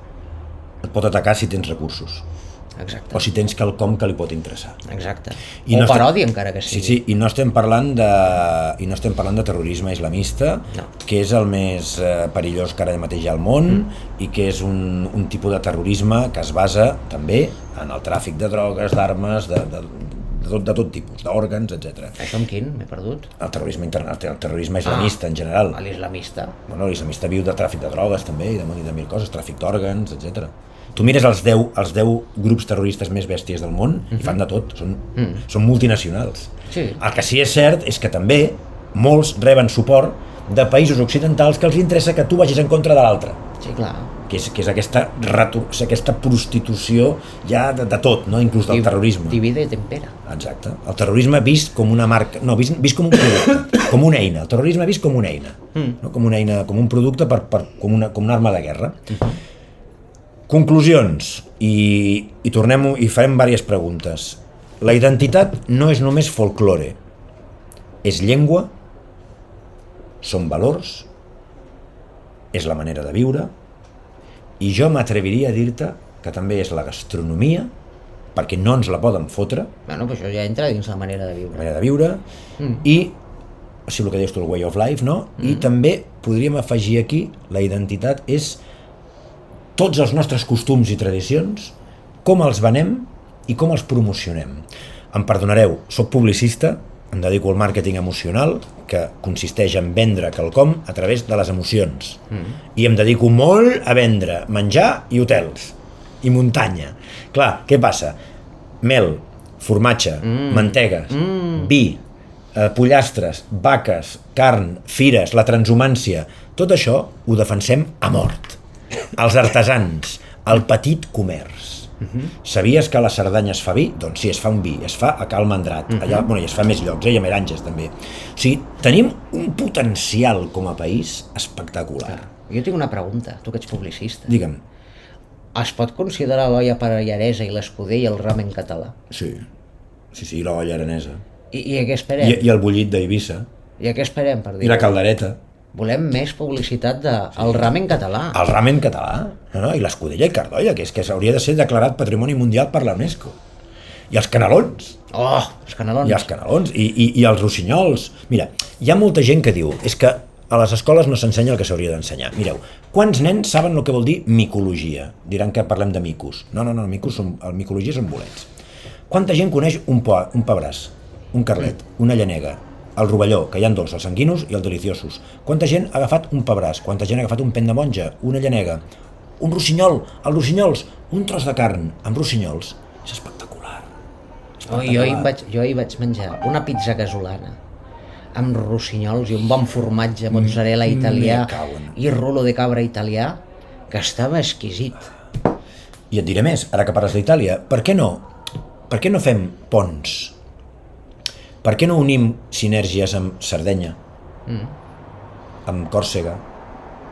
et pot atacar si tens recursos. Exacte. O si tens quelcom que li pot interessar. Exacte. I o paròdia, encara que sigui. Sí, i no estem parlant de terrorisme islamista, que és el més perillós que ara mateix hi ha al món, i que és un tipus de terrorisme que es basa també en el tràfic de drogues, d'armes, de tot tipus, d'òrgans, etc. Això amb quin? M'he perdut. El terrorisme islamista en general. L'islamista. Bueno, l'islamista viu de tràfic de drogues també, i de mil coses, tràfic d'òrgans, etc. Tu mires els 10 grups terroristes més bèsties del món i fan de tot, són multinacionals. Sí. El que sí és cert és que també molts reben suport de països occidentals que els interessa que tu vagis en contra de l'altre. Sí, clar. Que és aquesta prostitució ja de tot, no? Inclús del terrorisme. Divide i tempera. Exacte. El terrorisme vist com una marca, no, vist com un producte, com una eina. El terrorisme vist com una eina, no? Com una eina, com un producte, com una arma de guerra. Conclusions, i tornem i farem diverses preguntes. La identitat no és només folklore, és llengua, són valors, és la manera de viure, i jo m'atreviria a dir-te que també és la gastronomia, perquè no ens la poden fotre. Bueno, però això ja entra dins la manera de viure. La manera de viure, i, o sigui, el que dius tu, el way of life, no? I també podríem afegir aquí, la identitat és tots els nostres costums i tradicions, com els venem i com els promocionem. Em perdonareu, soc publicista, em dedico al màrqueting emocional, que consisteix en vendre quelcom a través de les emocions. I em dedico molt a vendre menjar i hotels, i muntanya. Clar, què passa? Mel, formatge, mantegues, vi, pollastres, vaques, carn, fires, la transhumància, tot això ho defensem a mort. Els artesans, el petit comerç. Sabies que a la Cerdanya es fa vi? Doncs sí, es fa un vi, es fa a Cal Mandrat, allà, bueno, i es fa més llocs, i a Meranges també. O sigui, tenim un potencial com a país espectacular. Jo tinc una pregunta, tu que ets publicista. Digue'm. Es pot considerar l'olla pallaresa i l'escudell el ramen català? Sí, l'olla aranesa. I a què esperem? I el bullit d'Eivissa. I a què esperem per dir? I la caldereta. Volem més publicitat del ramen català. El ramen català, no? I l'escudella i cardolla, que és que s'hauria de ser declarat Patrimoni Mundial per la UNESCO. I els canelons. Oh, els canelons. I els canelons, i els rossinyols. Mira, hi ha molta gent que diu, és que a les escoles no s'ensenya el que s'hauria d'ensenyar. Mireu, quants nens saben el que vol dir micologia? Diran que parlem de micos. No, el micologia són bolets. Quanta gent coneix un pebràs, un carlet, una llanega, el rovelló, que hi ha dos, els sanguinos i els deliciosos? Quanta gent ha agafat un pebràs? Quanta gent ha agafat un pen de monja, una llanega, un rossinyol, els rossinyols, un tros de carn amb rossinyols? És espectacular. Jo ahir vaig menjar una pizza casolana amb rossinyols i un bon formatge mozzarella italià i rulo de cabra italià, que estava exquisit. I et diré més, ara que parles d'Itàlia, per què no fem ponts? Per què no unim sinergies amb Sardenya, amb Còrsega,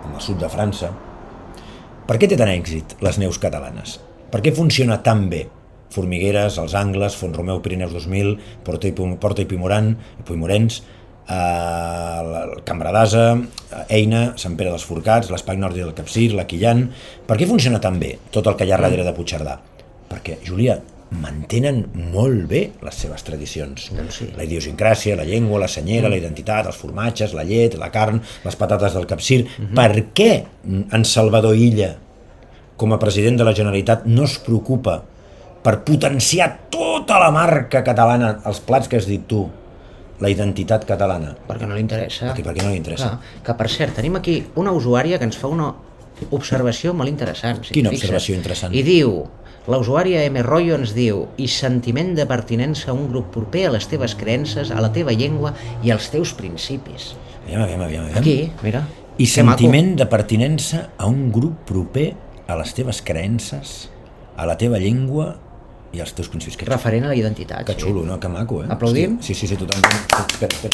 amb el sud de França? Per què té tant èxit les neus catalanes? Per què funciona tan bé? Formigueres, els Angles, Font-romeu, Pirineus 2000, Porta i Puimorens, el Cambra d'Asa, Eina, Sant Pere dels Forcats, l'Espai Nòrdic del Capcir, la Quillan. Per què funciona tan bé tot el que hi ha darrere de Puigcerdà? Perquè, Júlia, mantenen molt bé les seves tradicions. Doncs sí. La idiosincràsia, la llengua, la senyera, la identitat, els formatges, la llet, la carn, les patates del Capcir. Per què en Salvador Illa, com a president de la Generalitat, no es preocupa per potenciar tota la marca catalana, els plats que has dit tu, la identitat catalana? Perquè no li interessa. Per què no li interessa? Que, per cert, tenim aquí una usuària que ens fa una observació molt interessant. Quina observació interessant? I diu, la usuària M. Royo ens diu: i sentiment de pertinença a un grup proper a les teves creences, a la teva llengua i als teus principis. Aviam. Aquí, mira. I sentiment de pertinença a un grup proper a les teves creences, a la teva llengua i als teus principis. Referent a la identitat. Que xulo, no? Que maco, eh? Aplaudim? Sí, totalment. Espera.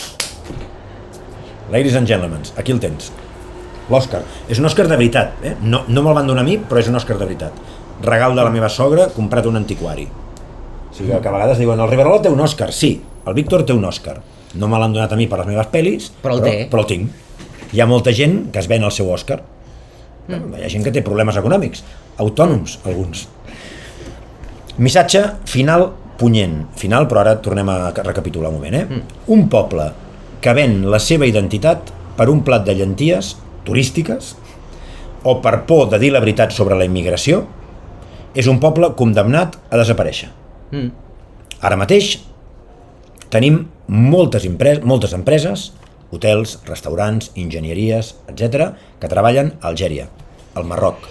Ladies and gentlemen, aquí el tens. L'Òscar. És un Òscar de veritat, eh? No me'l van donar a mi, però és un Òscar de veritat. Regal de la meva sogra, comprat un antiquari. O sigui que a vegades diuen, el Riverola té un Òscar. Sí, el Víctor té un Òscar. No me l'han donat a mi per les meves pel·lis, però el tinc. Hi ha molta gent que es ven el seu Òscar. Hi ha gent que té problemes econòmics, autònoms, alguns. Missatge final punyent. Final, però ara tornem a recapitular un moment, eh? Un poble que ven la seva identitat per un plat de llenties turístiques o per por de dir la veritat sobre la immigració és un poble condemnat a desaparèixer. Ara mateix tenim moltes empreses, hotels, restaurants, enginyeries, etc., que treballen a Algèria, al Marroc,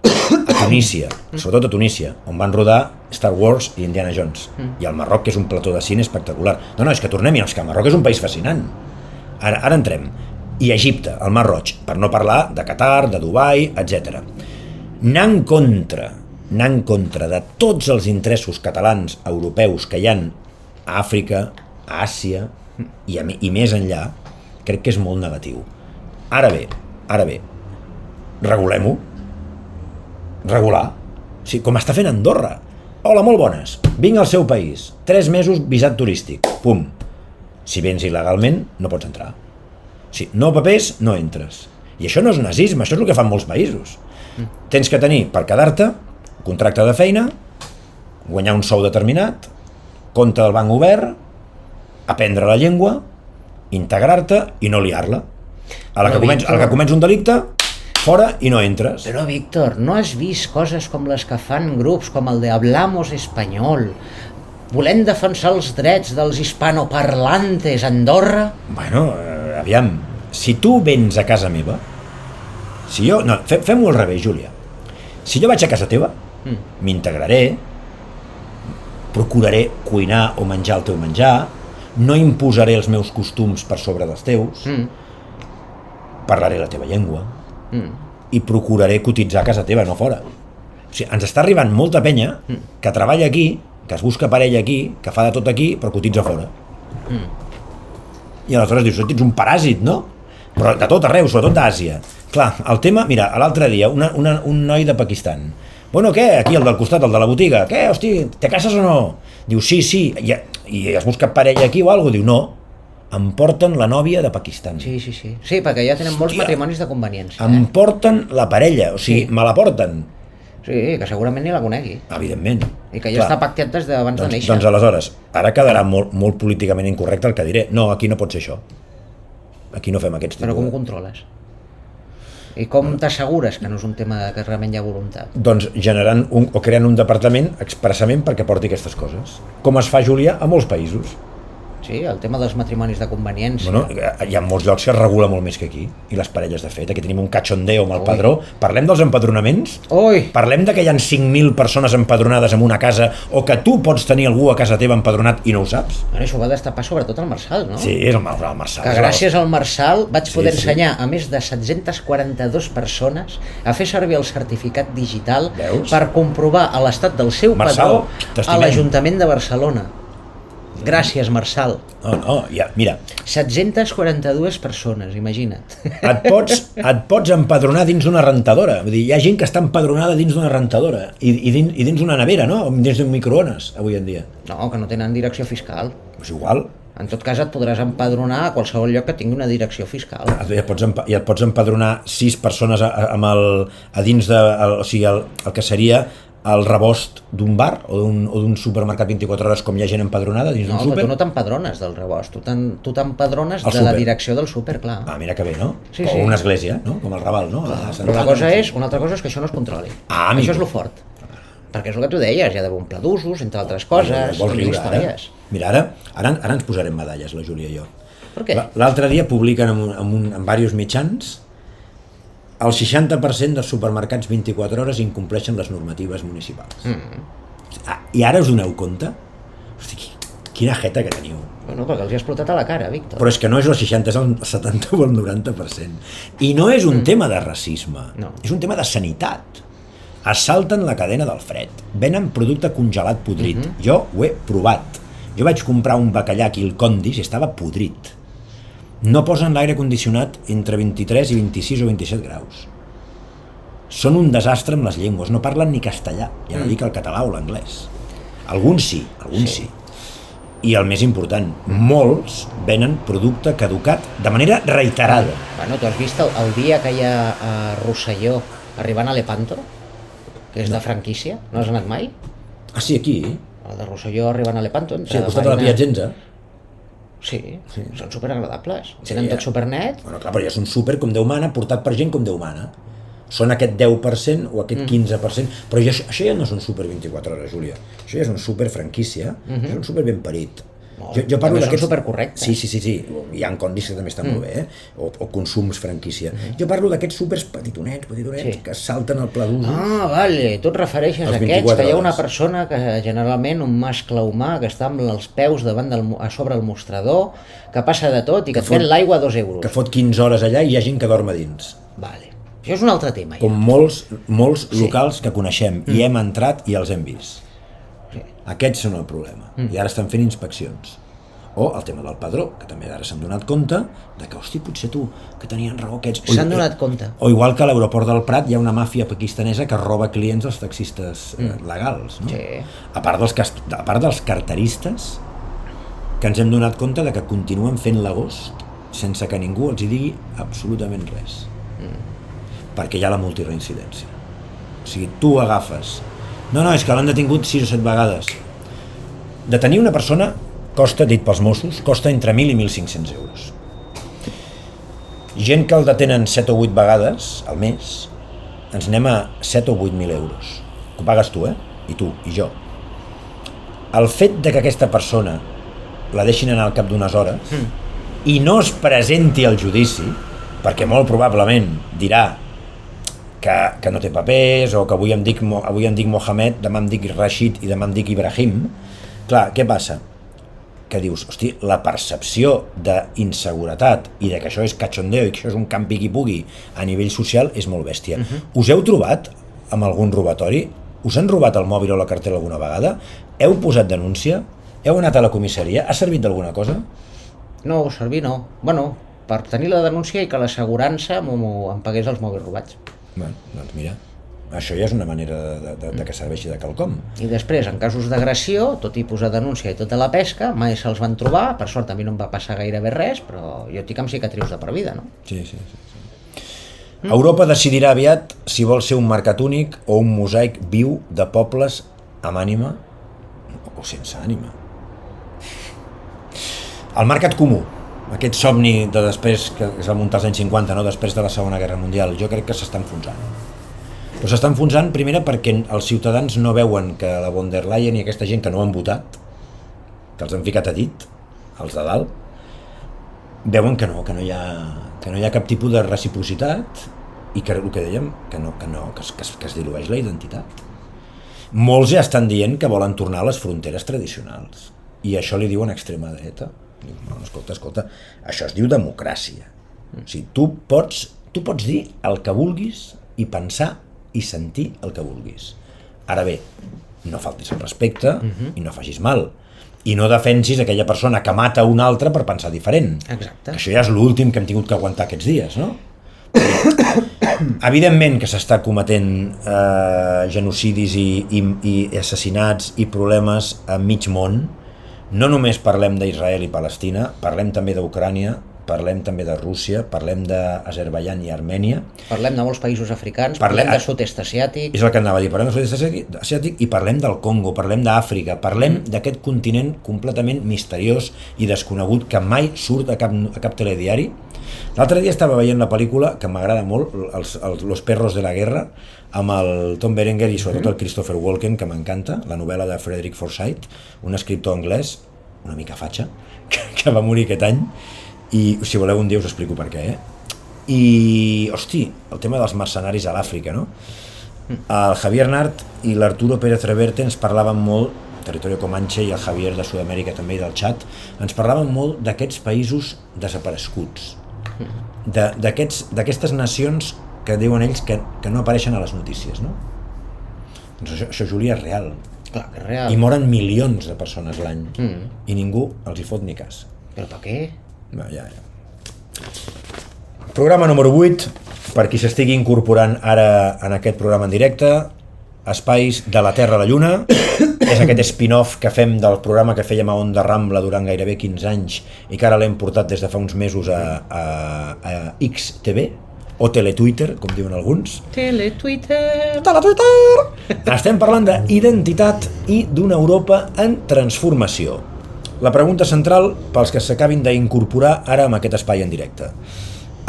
a Tunísia, sobretot a Tunísia, on van rodar Star Wars i Indiana Jones, i al Marroc, que és un plató de cine espectacular. No, és que tornem-hi, és que el Marroc és un país fascinant. Ara entrem. I Egipte, el Mar Roig, per no parlar de Qatar, de Dubai, etc. Anar en contra de tots els interessos catalans, europeus, que hi ha a Àfrica, a Àsia i més enllà, crec que és molt negatiu. Ara bé, regulem-ho. Regular. Sí, com està fent Andorra. Hola, molt bones. Vinc al seu país. 3 mesos visat turístic. Pum. Si vens il·legalment, no pots entrar. Si no papers, no entres. I això no és nazisme, això és el que fan molts països. Tens que tenir, per quedar-te, contracte de feina, guanyar un sou determinat, compte del banc obert, aprendre la llengua, integrar-te i no liar-la. A la que comença un delicte, fora i no entres. Però, Víctor, no has vist coses com les que fan grups com el de Hablamos Español? Volem defensar els drets dels hispanoparlantes a Andorra? Bueno, aviam, si tu vens a casa meva, si jo... No, fem-ho al revés, Júlia. Si jo vaig a casa teva, m'integraré, procuraré cuinar o menjar el teu menjar, no imposaré els meus costums per sobre dels teus, parlaré la teva llengua, i procuraré cotitzar a casa teva, no fora. O sigui, ens està arribant molta penya que treballa aquí, que es busca parella aquí, que fa de tot aquí, però cotitza fora. I aleshores dius, ets un paràsit, no? Però de tot arreu, sobretot d'Àsia. Clar, el tema, mira, l'altre dia, un noi de Pakistan. Bueno, què? Aquí, el del costat, el de la botiga. Què, hosti, te cases o no? Diu, sí, i es busca parella aquí o alguna cosa. Diu, no, em porten la nòvia de Pakistan. Sí, perquè ja tenen molts matrimonis de conveniència. Em porten la parella, o sigui, me la porten. Sí, que segurament ni la conegui. Evidentment. I que ja està pactat des d'abans de néixer. Doncs aleshores, ara quedarà molt políticament incorrecte el que diré. No, aquí no pot ser això. Aquí no fem aquests Però com ho tipus. controles? I com t'assegures que no és un tema que realment hi ha voluntat? Doncs generant o creant un departament expressament perquè porti aquestes coses. Com es fa, Júlia, a molts països. Sí, el tema dels matrimonis de conveniència. Bueno, hi ha molts llocs que es regula molt més que aquí. I les parelles de fet. Aquí tenim un cachondeo amb el padró. Parlem dels empadronaments? Ui! Parlem de que hi ha 5.000 persones empadronades en una casa o que tu pots tenir algú a casa teva empadronat i no ho saps? Bueno, això va destapar sobretot el Marçal, no? Sí, és el Marçal. Que gràcies al Marçal vaig poder Sí. ensenyar a més de 742 persones a fer servir el certificat digital Veus? per comprovar l'estat del seu Marçal, padró a t'estimem. l'Ajuntament de Barcelona. Gràcies, Marçal. No, ja, mira, 742 persones, imagina't. et pots empadronar dins d'una rentadora. Vull dir, hi ha gent que està empadronada dins d'una rentadora i dins d'una nevera, no? Dins d'un microones, avui en dia. No, que no tenen direcció fiscal. És igual. En tot cas, et podràs empadronar a qualsevol lloc que tingui una direcció fiscal. I et pots empadronar 6 persones a dins de... O sigui, el que seria el rebost d'un bar o d'un supermercat 24 hores, com hi ha gent empadronada dins d'un No, súper. però tu no t'empadrones del rebost, tu t'empadrones El de la súper. direcció del súper, clar. Ah, mira que bé, no? Sí, o sí. una església, no? Com el Raval, no? Però una altra cosa és que això no es controli. Ah, amigo. Això és lo fort. Perquè és el que tu deies, hi ha d'haver un pla d'usos, entre altres coses, Vols riure, ara? històries. Mira, ara ens posarem medalles, la Júlia i jo. Per què? L'altre dia publiquen en diversos mitjans el 60% dels supermercats 24 hores incompleixen les normatives municipals. I ara us doneu compte? Hosti, quina jeta que teniu. Bueno, perquè els hi ha explotat a la cara, Víctor. Però és que no és el 60, és el 70 o el 90%. I no és un tema de racisme, No. és un tema de sanitat. Assalten la cadena del fred, venen producte congelat podrit. Jo ho he provat. Jo vaig comprar un bacallà aquí al Condis i estava podrit. No posen l'aire condicionat entre 23 i 26 o 27 graus. Són un desastre amb les llengües, no parlen ni castellà, ja no dic el català o l'anglès. Alguns sí. I el més important, molts venen producte caducat de manera reiterada. Bueno, tu has vist el dia que hi ha a Rosselló arribant a Lepanto? Que és de franquícia? No has anat mai? Ah, sí, aquí? El de Rosselló arribant a Lepanto? Sí, al costat de la Piacenza. Sí, són superagradables. Tenen tot supernet. Bueno, clar, però ja és un súper com Déu mana, portat per gent com Déu mana. Són aquest 10% o aquest 15%, però això ja no és un súper 24 hores, Júlia. Això ja és un súper franquícia, és un súper ben parit. Jo parlo també són d'aquests... supercorrectes. Sí. Hi ha Condis que també estan molt bé, o consums franquícia. Jo parlo d'aquests súpers petitonets, Sí. que salten al pla d'usos. Ah, vale, tu et refereixes Els a aquests, 24 que hi ha una hores. persona que generalment, un mascle humà, que està amb els peus davant a sobre el mostrador, que passa de tot i que et ven l'aigua a 2 euros. Que fot 15 hores allà i hi ha gent que dorm a dins. Vale. Això és un altre tema, ja. Com molts locals que coneixem i hem entrat i els hem vist. Sí. Aquests són el problema. I ara estan fent inspeccions. O el tema del padró, que també ara s'han donat compte de que, hosti, potser tu, que tenien raó aquests... S'han donat compte. O igual que a l'aeroport del Prat hi ha una màfia pakistanesa que roba clients als taxistes legals, no? Sí. A part dels carteristes, que ens hem donat compte de que continuen fent l'agost sense que ningú els hi digui absolutament res. Perquè hi ha la multireincidència. O sigui, tu agafes... No, és que l'han detingut 6 o 7 vegades. Detenir una persona costa, dit pels Mossos, costa entre 1.000 i 1.500 euros. Gent que el detenen 7 o 8 vegades al mes, ens anem a 7 o 8.000 euros. Que ho pagues tu, I tu, i jo. El fet de que aquesta persona la deixin anar al cap d'unes hores i no es presenti al judici, perquè molt probablement dirà que no té papers, o que avui em dic Mohamed, demà em dic Rashid i demà em dic Ibrahim. Clar, què passa? Que dius, hosti, la percepció d'inseguretat i de que això és cachondeo i que això és un campi qui pugui a nivell social és molt bèstia. Us heu trobat amb algun robatori? Us han robat el mòbil o la cartera alguna vegada? Heu posat denúncia? Heu anat a la comissaria? Ha servit d'alguna cosa? No, servir no. Bueno, per tenir la denúncia i que l'assegurança em pagués els mòbils robats. Bé, doncs mira, això ja és una manera de que serveixi de quelcom. I després, en casos d'agressió, tot i posar denúncia i tota la pesca, mai se'ls van trobar, per sort a mi no em va passar gairebé res, però jo estic amb cicatrius de per vida, no? Sí. Europa decidirà aviat si vol ser un mercat únic o un mosaic viu de pobles amb ànima o sense ànima. El mercat comú, Aquest somni de després, que es va muntar als anys 50, no? Després de la Segona Guerra Mundial, jo crec que s'està enfonsant. Però s'està enfonsant, primera, perquè els ciutadans no veuen que la von der Leyen i aquesta gent que no han votat, que els han ficat a dit, els de dalt, veuen que no hi ha cap tipus de reciprocitat i que el que dèiem, que es dilueix la identitat. Molts ja estan dient que volen tornar a les fronteres tradicionals i això li diuen extrema dreta. No, escolta, això es diu democràcia. O sigui, tu pots dir el que vulguis i pensar i sentir el que vulguis. Ara bé, no faltis el respecte i no facis mal. I no defensis aquella persona que mata una altra per pensar diferent. Exacte. Això ja és l'últim que hem tingut que aguantar aquests dies, no? Evidentment que s'està cometent genocidis i assassinats i problemes a mig món. No només parlem d'Israel i Palestina, parlem també d'Ucrània, parlem també de Rússia, parlem d'Azerbaidjan i Armènia. Parlem de molts països africans, parlem del sud-est asiàtic. És el que anava a dir, parlem del sud-est asiàtic i parlem del Congo, parlem d'Àfrica, parlem d'aquest continent completament misteriós i desconegut que mai surt a cap telediari. L'altre dia estava veient la pel·lícula que m'agrada molt, Los perros de la guerra, amb el Tom Berenger i sobretot el Christopher Walken, que m'encanta, la novel·la de Frederick Forsyth, un escriptor anglès, una mica fatxa, que va morir aquest any, i si voleu un dia us explico per què, I, hosti, el tema dels mercenaris a l'Àfrica, no? El Javier Nart i l'Arturo Pérez Reverte ens parlaven molt, Territorio Comanche i el Javier de Sud-amèrica també i del Txad, ens parlaven molt d'aquests països desapareguts, d'aquestes nacions que diuen ells que no apareixen a les notícies, no? Doncs això, Júlia, és real. Clar, és real. I moren milions de persones l'any i ningú els hi fot ni cas. Però per què? Ja. Programa número 8, per qui s'estigui incorporant ara en aquest programa en directe, Espais de la Terra a la Lluna, és aquest spin-off que fem del programa que fèiem a Onda Rambla durant gairebé 15 anys i que ara l'hem portat des de fa uns mesos a XTV, o Teletwitter, com diuen alguns. Teletwitter! Estem parlant d'identitat i d'una Europa en transformació. La pregunta central pels que s'acabin d'incorporar ara amb aquest espai en directe.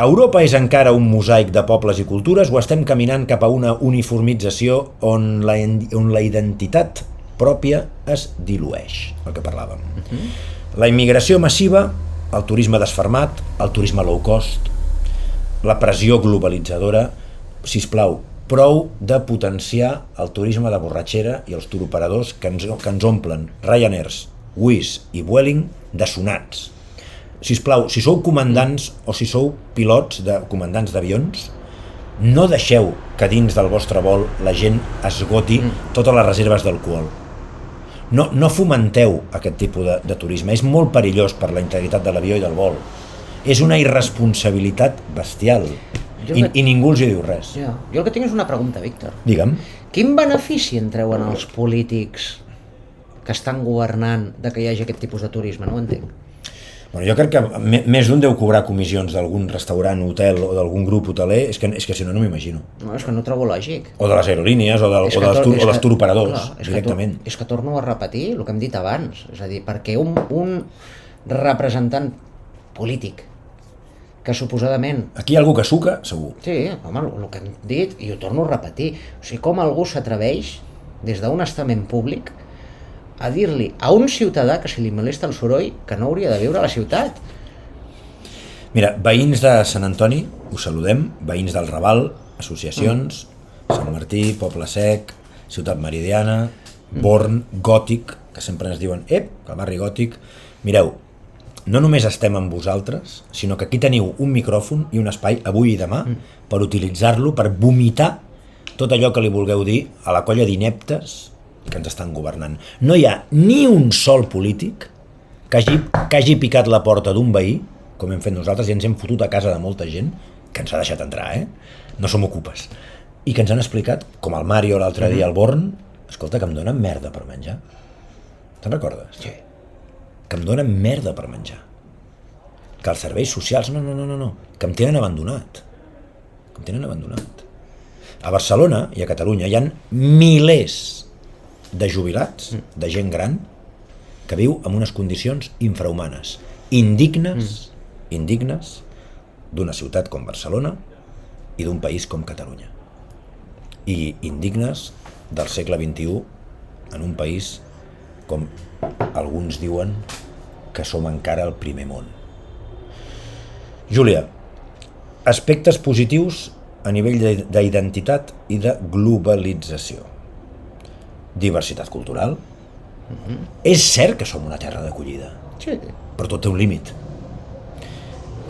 Europa és encara un mosaic de pobles i cultures o estem caminant cap a una uniformització on la identitat pròpia es dilueix, el que parlàvem. La immigració massiva, el turisme desfermat, el turisme low cost, la pressió globalitzadora, sisplau, prou de potenciar el turisme de borratxera i els turoperadors que ens omplen Ryanairs, Wizz i Vueling de sonats. Sisplau, si sou comandants o si sou pilots comandants d'avions, no deixeu que dins del vostre vol la gent esgoti totes les reserves d'alcohol. No fomenteu aquest tipus de turisme, és molt perillós per la integritat de l'avió i del vol. És una irresponsabilitat bestial i ningú els hi diu res. Jo el que tinc és una pregunta, Víctor. Digue'm. Quin benefici en treuen els polítics que estan governant de que hi hagi aquest tipus de turisme? No ho entenc. Bueno, jo crec que més d'un deu cobrar comissions d'algun restaurant, hotel o d'algun grup hoteler, és que si no m'ho imagino. No, és que no ho trobo lògic. O de les aerolínies o dels turoperadors, directament. És que torno a repetir el que hem dit abans. És a dir, perquè un representant polític que suposadament... Aquí hi ha algú que suca, segur. Sí, home, el que hem dit, i ho torno a repetir. O sigui, com algú s'atreveix, des d'un estament públic, a dir-li a un ciutadà que si li molesta el soroll que no hauria de viure a la ciutat. Mira, veïns de Sant Antoni, us saludem, veïns del Raval, associacions, Sant Martí, Poble Sec, Ciutat Meridiana, Born, Gòtic, que sempre ens diuen, el barri Gòtic. Mireu, no només estem amb vosaltres, sinó que aquí teniu un micròfon i un espai avui i demà per utilitzar-lo, per vomitar tot allò que li vulgueu dir a la colla d'ineptes que ens estan governant. No hi ha ni un sol polític que hagi picat la porta d'un veí, com hem fet nosaltres, i ens hem fotut a casa de molta gent, que ens ha deixat entrar, no som ocupes, i que ens han explicat, com el Mario l'altre dia al Born, escolta, que em donen merda per menjar. Te'n recordes? Sí. Que em donen merda per menjar. Que els serveis socials, no, que em tenen abandonat. A Barcelona i a Catalunya hi ha milers de jubilats, de gent gran, que viu en unes condicions infrahumanes, indignes indignes d'una ciutat com Barcelona i d'un país com Catalunya. I indignes del segle XXI en un país com alguns diuen que som encara el primer món. Júlia, aspectes positius a nivell d'identitat i de globalització. Diversitat cultural. És cert que som una terra d'acollida, Sí. però tot té un límit.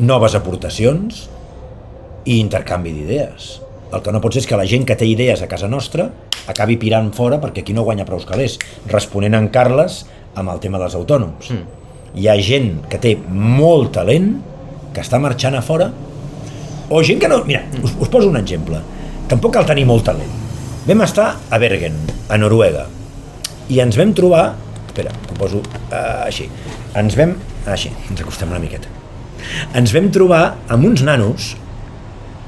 Noves aportacions i intercanvi d'idees. El que no pot ser és que la gent que té idees a casa nostra acabi pirant fora perquè aquí no guanya prou calés, responent en Carles amb el tema dels autònoms. Hi ha gent que té molt talent que està marxant a fora, o gent que no... Mira, us poso un exemple. Tampoc cal tenir molt talent. Vam estar a Bergen, a Noruega, i ens vam trobar... Espera, ho poso així. Així, ens acostem una miqueta. Ens vam trobar amb uns nanos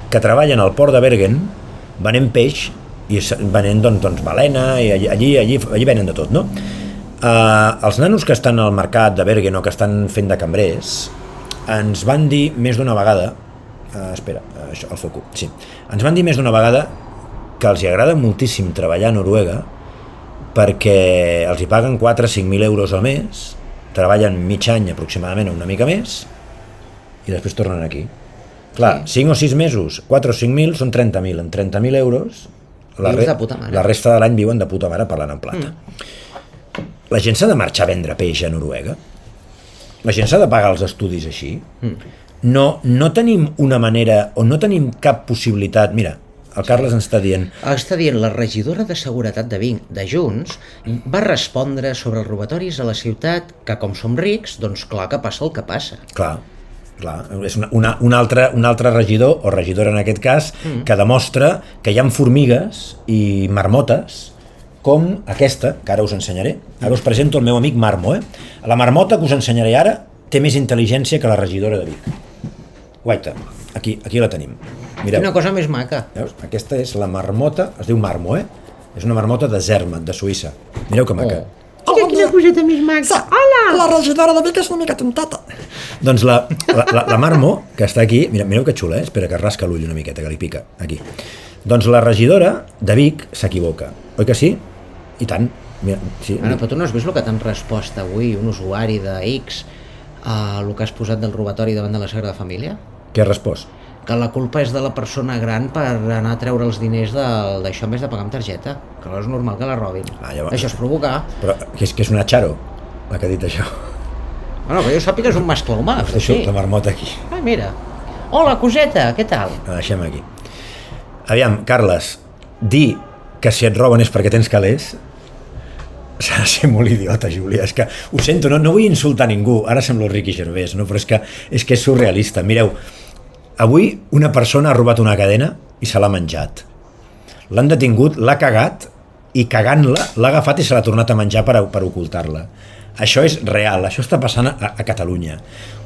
que treballen al port de Bergen venent peix i venent doncs balena, i allí venen de tot, no? Els nanos que estan al mercat de Bergen o que estan fent de cambrers ens van dir més d'una vegada espera, això, el foco, sí, ens van dir més d'una vegada que els hi agrada moltíssim treballar a Noruega perquè els hi paguen 4-5.000 euros al mes, treballen mig any aproximadament o una mica més i després tornen aquí. Clar, 5 o 6 mesos, 4 o 5.000 són 30.000. En 30.000 euros la resta de l'any viuen de puta mare parlant en plata. La gent s'ha de marxar a vendre peix a Noruega? La gent s'ha de pagar els estudis així? No tenim una manera o no tenim cap possibilitat... Mira, el Carles ens està dient... La regidora de Seguretat de Junts va respondre sobre els robatoris a la ciutat que, com som rics, doncs clar que passa el que passa. Clar, és un altre regidor, o regidora en aquest cas, que demostra que hi ha formigues i marmotes com aquesta, que ara us ensenyaré. Ara us presento el meu amic Marmo. La marmota que us ensenyaré ara té més intel·ligència que la regidora de Vic. Guaita, aquí la tenim. Mireu. Una cosa més maca. Veus? Aquesta és la marmota, es diu Marmo, És una marmota de Zermatt, de Suïssa. Mireu que maca. Mira quina coseta més maca. Hola! La regidora de Vic és una mica tonteta. Doncs la Marmo, que està aquí, mireu que xula, Espera, que rasca l'ull una miqueta, que li pica, aquí. Doncs la regidora de Vic s'equivoca, oi que sí? I tant. Mira, sí. Però tu no has vist el que t'han respost avui un usuari de X a el que has posat del robatori davant de la Sagrada Família? Què ha respost? Que la culpa és de la persona gran per anar a treure els diners d'això en vez de pagar amb targeta, que no és normal que la robin. Això és provocar. Però que és una Charo, la que ha dit això. Bueno, però jo sàpiga que és un mascle humà. Us deixo la marmota aquí. Mira. Hola, coseta, què tal? La deixem aquí. Aviam, Carles, dir que si et roben és perquè tens calés s'ha de ser molt idiota, Júlia. És que, ho sento, no vull insultar ningú, ara semblo Ricky Gervais, no? Però és que és surrealista. Mireu, avui una persona ha robat una cadena i se l'ha menjat. L'han detingut, l'ha cagat i cagant-la l'ha agafat i se l'ha tornat a menjar per ocultar-la. Això és real, això està passant a Catalunya.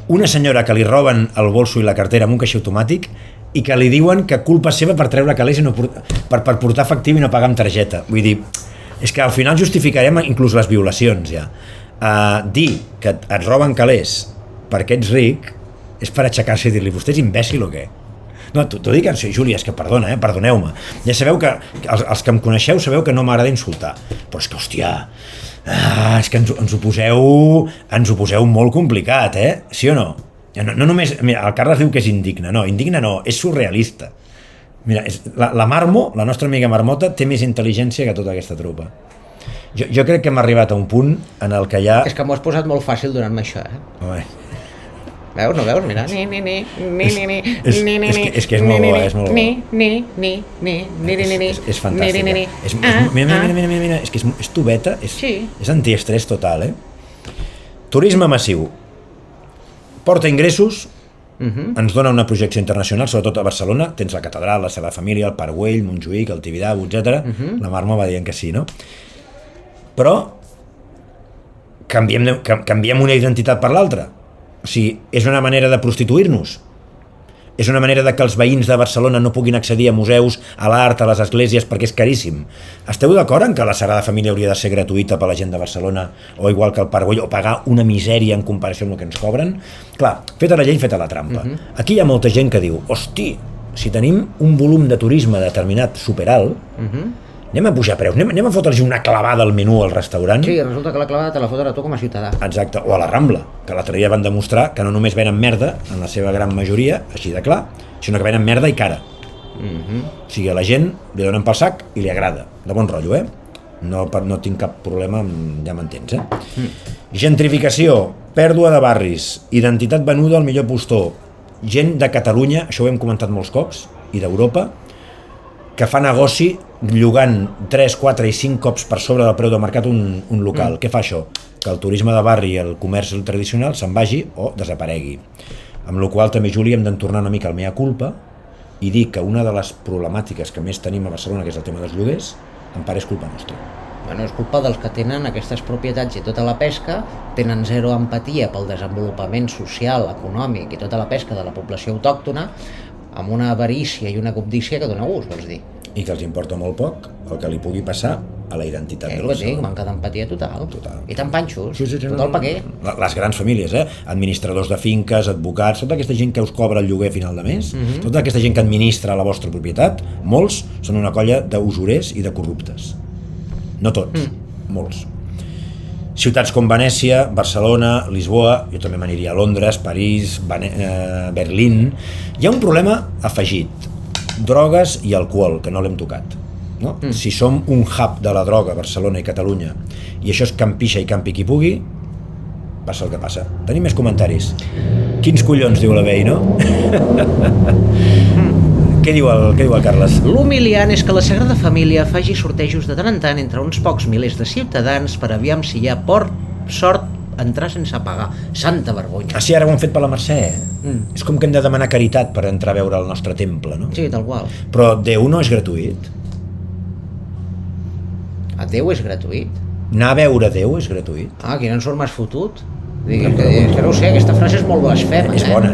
Una senyora que li roben el bolso i la cartera amb un caixer automàtic i que li diuen que culpa seva per treure calés i no per portar efectiu i no pagar amb targeta. Vull dir, és que al final justificarem inclús les violacions, ja. Dir que et roben calés perquè ets ric és per aixecar-se i dir-li, vostè és imbècil o què? No, t'ho dic en sèrio, Júlia, és que perdona, perdoneu-me. Ja sabeu que, els que em coneixeu sabeu que no m'agrada insultar, però és que, hòstia, és que ens ho poseu molt complicat, sí o no? No només, mira, el Carles diu que és indigne, no, és surrealista. Mira, la Marmo, la nostra amiga Marmota, té més intel·ligència que tota aquesta tropa. Jo crec que hem arribat a un punt en el que ja... És que m'ho has posat molt fàcil donant-me això, Veus, no veus? Mira. És que és molt bo, és molt bo. És fantàstic. Mira, és que és tubeta, és antiestrès total, Turisme massiu. Porta ingressos, ens dona una projecció internacional, sobretot a Barcelona, tens la catedral, la Sagrada Família, el Parc Güell, Montjuïc, el Tibidabo, etc. La Marmo va dient que sí, no? Però canviem una identitat per l'altra. O sigui, és una manera de prostituir-nos. És una manera de que els veïns de Barcelona no puguin accedir a museus, a l'art, a les esglésies, perquè és caríssim. Esteu d'acord en que la Sagrada Família hauria de ser gratuïta per a la gent de Barcelona, o igual que el Parc Güell, o pagar una misèria en comparació amb el que ens cobren? Clar, feta la llei, feta la trampa. Aquí hi ha molta gent que diu, hosti, si tenim un volum de turisme determinat superalt, anem a pujar preus, anem a fotre-li una clavada al menú al restaurant. Sí, resulta que la clavada te la fotrà tu com a ciutadà. Exacte, o a la Rambla, que l'altre dia van demostrar que no només venen merda, en la seva gran majoria, així de clar, sinó que venen merda i cara. O sigui, a la gent li donen pel sac i li agrada, de bon rotllo, no tinc cap problema, ja m'entens, Gentrificació, pèrdua de barris, identitat venuda al millor postor, gent de Catalunya, això ho hem comentat molts cops, i d'Europa, que fa negoci llogant 3, 4 i 5 cops per sobre del preu de mercat un local. Què fa això? Que el turisme de barri i el comerç tradicional se'n vagi o desaparegui. Amb la qual també, Juli, hem d'entornar una mica al mea culpa i dir que una de les problemàtiques que més tenim a Barcelona, que és el tema dels lloguers, en part és culpa nostra. Bueno, és culpa dels que tenen aquestes propietats i tota la pesca, tenen zero empatia pel desenvolupament social, econòmic i tota la pesca de la població autòctona, amb una avarícia i una cobdícia que dona gust, vols dir? I que els importa molt poc el que li pugui passar a la identitat de El que dic, manca d'empatia total. I tan panxos, tot el paquer. Les grans famílies, administradors de finques, advocats, tota aquesta gent que us cobra el lloguer a final de mes, tota aquesta gent que administra la vostra propietat, molts són una colla d'usurers i de corruptes. No tots, molts. Ciutats com Venècia, Barcelona, Lisboa, jo també m'aniria a Londres, París, Berlín. Hi ha un problema afegit, drogues i alcohol, que no l'hem tocat. No? Si som un hub de la droga, Barcelona i Catalunya, i això és campixa i campi qui pugui, passa el que passa. Tenim més comentaris. Quins collons, diu la Bei, no? Què diu el Carles? L'humiliant és que la Sagrada Família faci sortejos de tant en tant entre uns pocs milers de ciutadans per aviam si hi ha sort entrar sense pagar. Santa vergonya. Sí, ara ho han fet per la Mercè, És com que hem de demanar caritat per entrar a veure el nostre temple, no? Sí, tal qual. Però Déu no és gratuït. A Déu és gratuït. Anar a veure Déu és gratuït. Quin ensurt m'has fotut? És que no ho sé, aquesta frase és molt blasfema, És bona,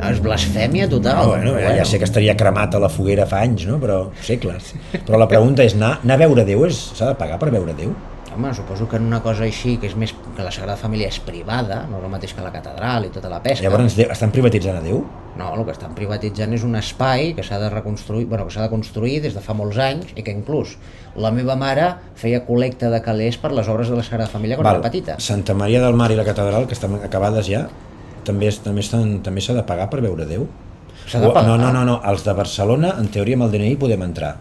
És blasfèmia total. Bueno, ja sé que estaria cremat a la foguera fa anys, no? Però segles. Però la pregunta és, anar a veure Déu s'ha de pagar per veure Déu? Home, suposo que en una cosa així, que és més que la Sagrada Família és privada, no és el mateix que la catedral i tota la pesca. Llavors, estan privatitzant a Déu? No, el que estan privatitzant és un espai que s'ha de reconstruir, que s'ha de construir des de fa molts anys i que inclús la meva mare feia col·lecta de calés per les obres de la Sagrada Família quan era petita. Santa Maria del Mar i la catedral, que estan acabades ja, també s'ha de pagar per veure Déu? S'ha de pagar? No, els de Barcelona, en teoria amb el DNI podem entrar,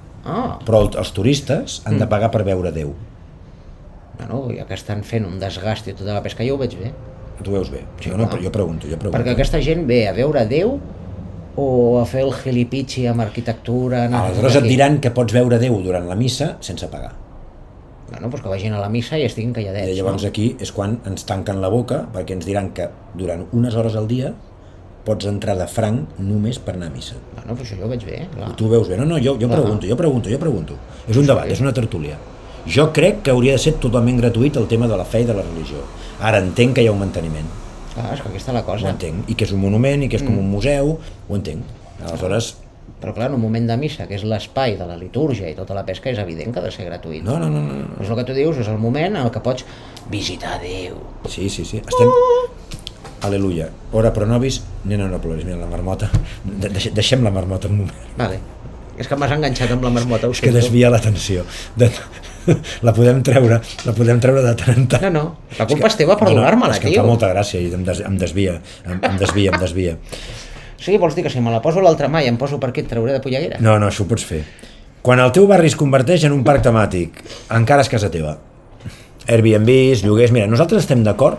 però els turistes han de pagar per veure Déu. Bueno, ja que estan fent un desgast i tota la pesca, jo ho veig bé. Tu veus bé? Però jo pregunto. Perquè aquesta gent ve a veure Déu o a fer el gilipitxi amb arquitectura... Aleshores et diran que pots veure Déu durant la missa sense pagar. Bueno, doncs que vagin a la missa i estiguin calladets. I llavors aquí és quan ens tanquen la boca, perquè ens diran que durant unes hores al dia pots entrar de franc només per anar a missa. Bueno, però això jo ho veig bé, clar. I tu veus bé? No, jo pregunto. És un debat, és una tertúlia. Jo crec que hauria de ser totalment gratuït el tema de la fe i de la religió. Ara entenc que hi ha un manteniment. Clar, és que aquesta és la cosa. Ho entenc. I que és un monument, i que és com un museu, ho entenc. Aleshores... Però clar, en un moment de missa, que és l'espai de la litúrgia i tota la pesca, és evident que ha de ser gratuït. No. És el que tu dius, és el moment en què pots visitar Déu. Sí. Estem... Aleluia. Ora pro nobis, nena, no ploris, mira la marmota. Deixem la marmota un moment. Vale. És que m'has enganxat amb la marmota. És que desvia l'atenció. La podem treure de tant en tant. No, la culpa és teva per donar-me-la, tio. És que em fa molta gràcia i em desvia. Sí, vols dir que si me la poso l'altra mà i em poso per aquí et trauré de polleguera? No, això ho pots fer. Quan el teu barri es converteix en un parc temàtic, encara és casa teva. Airbnbs, lloguers... Mira, nosaltres estem d'acord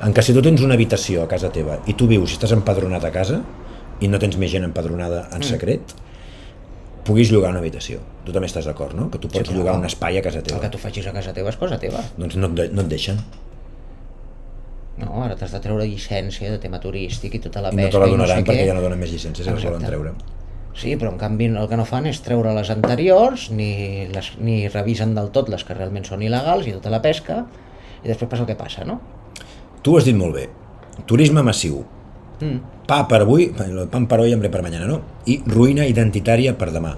en que si tu tens una habitació a casa teva i tu vius i estàs empadronat a casa i no tens més gent empadronada en secret, puguis llogar una habitació. Tu també estàs d'acord, no? Que tu pots llogar un espai a casa teva. El que tu facis a casa teva és cosa teva. Doncs no et deixen. No, ara t'has de treure llicència de tema turístic i tota la pesca. I no te la donaran perquè ja no donen més llicències, les volen treure. Sí, però en canvi el que no fan és treure les anteriors, ni revisen del tot les que realment són il·legals i tota la pesca, i després passa el que passa, no? Tu ho has dit molt bé. Turisme massiu. Pa per avui, pan per hoy, hambre per mañana, no? I ruïna identitària per demà.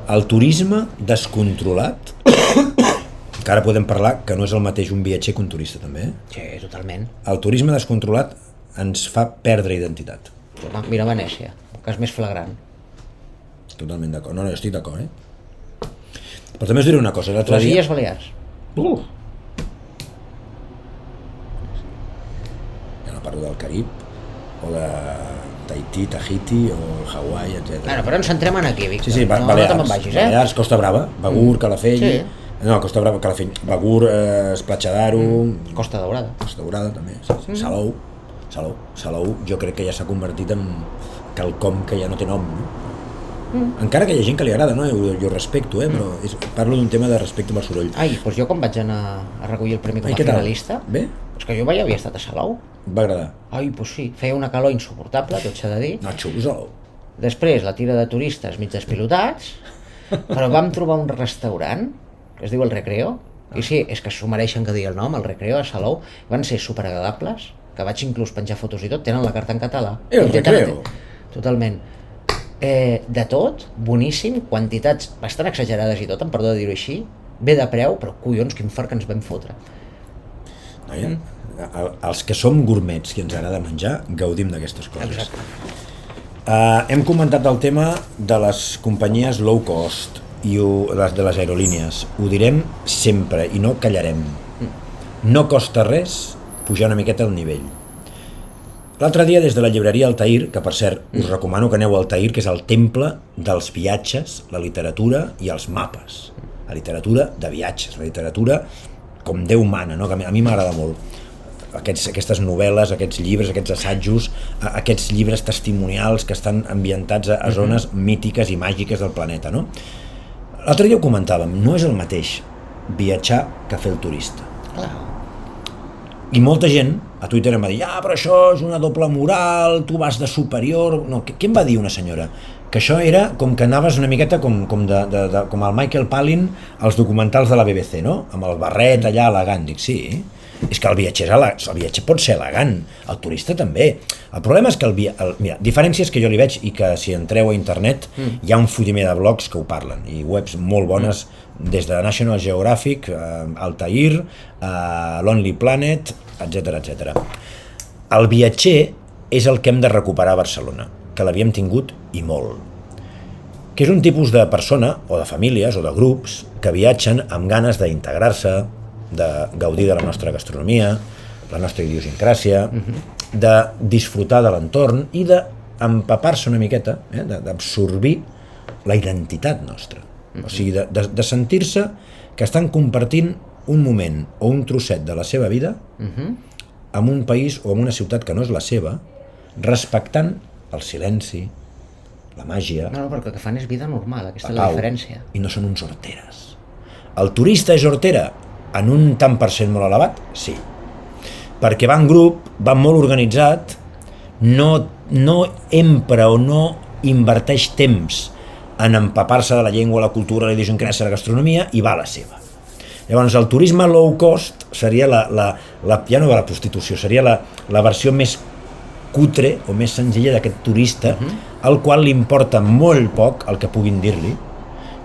El turisme descontrolat, que ara podem parlar que no és el mateix un viatger que un turista, també. Sí, totalment. El turisme descontrolat ens fa perdre identitat. Mira Venècia, un cas més flagrant. Totalment d'acord. No, jo estic d'acord, Però també us diré una cosa. Les Illes Balears. Ja no parlo del Carib, o de Tahití, Tahiti, o Hawaii, etc. Bueno, però ens centrem en aquí, Víctor. Sí, no te'n vagis, Balears, Costa Brava, Begur, Calafell... Sí. No, Costa Brava, Calafell, Begur, Platja d'Aro... Costa Daurada. Costa Daurada, també, sí. Salou, jo crec que ja s'ha convertit en quelcom que ja no té nom, no? Encara que hi ha gent que li agrada, no? Jo respecto, però parlo d'un tema de respecte amb el soroll. Ai, doncs jo quan vaig anar a recollir el premi com a finalista... Bé? És que jo mai havia estat a Salou. Va agradar? Ai, doncs sí, feia una calor insuportable, tot s'ha de dir. No, xulo, Salou. Després, la tira de turistes mig despilotats, però vam trobar un restaurant, que es diu El Recreo, i sí, és que s'ho mereixen que digui el nom, El Recreo, a Salou, van ser superagradables, que vaig inclús penjar fotos i tot, tenen la carta en català. El Recreo? Totalment. De tot, boníssim, quantitats bastant exagerades i tot, em perdó de dir-ho així, bé de preu, però collons, quin fart que ens vam fotre. Noia, els que som gourmets i ens agrada menjar, gaudim d'aquestes coses. Exacte. Hem comentat el tema de les companyies low cost i de les aerolínies. Ho direm sempre i no callarem. No costa res pujar una miqueta el nivell. L'altre dia, des de la llibreria Altair, que per cert us recomano que aneu al Altair, que és el temple dels viatges, la literatura i els mapes. La literatura de viatges, la literatura com Déu mana, no? Que a mi m'agrada molt. Aquestes novel·les, aquests llibres, aquests assajos, aquests llibres testimonials que estan ambientats a zones mítiques i màgiques del planeta, no? L'altre dia ho comentàvem, no és el mateix viatjar que fer el turista. Clar. I molta gent a Twitter em va dir però això és una doble moral, tu vas de superior... No, què em va dir una senyora? Que això era com que anaves una miqueta com el Michael Palin als documentals de la BBC, no? Amb el barret allà elegant. Dic, sí, és que el viatger pot ser elegant, el turista també. El problema és que mira, diferències que jo li veig i que si entreu a internet hi ha un fotimer de blogs que ho parlen i webs molt bones des de National Geographic, Altair, Lonely Planet, etc. El viatger és el que hem de recuperar a Barcelona, que l'havíem tingut i molt. Que és un tipus de persona, o de famílies, o de grups, que viatgen amb ganes d'integrar-se, de gaudir de la nostra gastronomia, la nostra idiosincràsia, de disfrutar de l'entorn i d'empapar-se una miqueta, d'absorbir la identitat nostra. O sigui, de sentir-se que estan compartint un moment o un trosset de la seva vida en un país o en una ciutat que no és la seva, respectant el silenci, la màgia, No, perquè el que fan és vida normal, aquesta és la la pau, diferència. i no són uns horteres. El turista és hortera en un tant per cent molt elevat? Sí. Perquè va en grup, va molt organitzat, no empra o no inverteix temps en empapar-se de la llengua, la cultura, la idiosincràsia, la gastronomia, i va a la seva. Llavors, el turisme low cost seria ja no la prostitució, seria la versió més cutre o més senzilla d'aquest turista, al qual li importa molt poc el que puguin dir-li,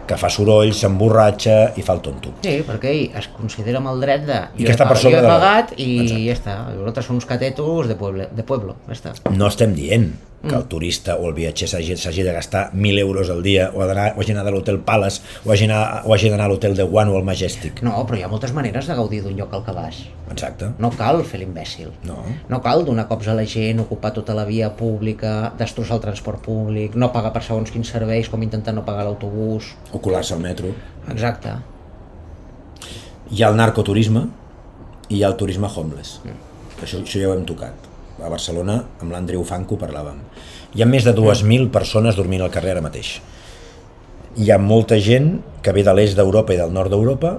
que fa soroll, s'emborratxa i fa el tonto. Sí, perquè ell es considera amb el dret de... I que està per sobre jo he de pagat i Exacte. ja està. Nosaltres som uns catetos de pueblo, ja està. No estem dient que el turista o el viatger s'hagi de gastar 1.000 euros al dia o hagi d'anar a l'Hotel Palace o hagi d'anar a l'Hotel de One o al Majestic. No, però hi ha moltes maneres de gaudir d'un lloc al que vas. Exacte. No cal fer l'imbècil. No cal donar cops a la gent, ocupar tota la via pública, destrossar el transport públic, no pagar per segons quins serveis, com intentar no pagar l'autobús. O colar-se al metro. Exacte. Hi ha el narcoturisme i hi ha el turisme homeless. Això ja ho hem tocat. A Barcelona, amb l'Andreu Fanco parlàvem. Hi ha més de 2.000 persones dormint al carrer ara mateix. Hi ha molta gent que ve de l'est d'Europa i del nord d'Europa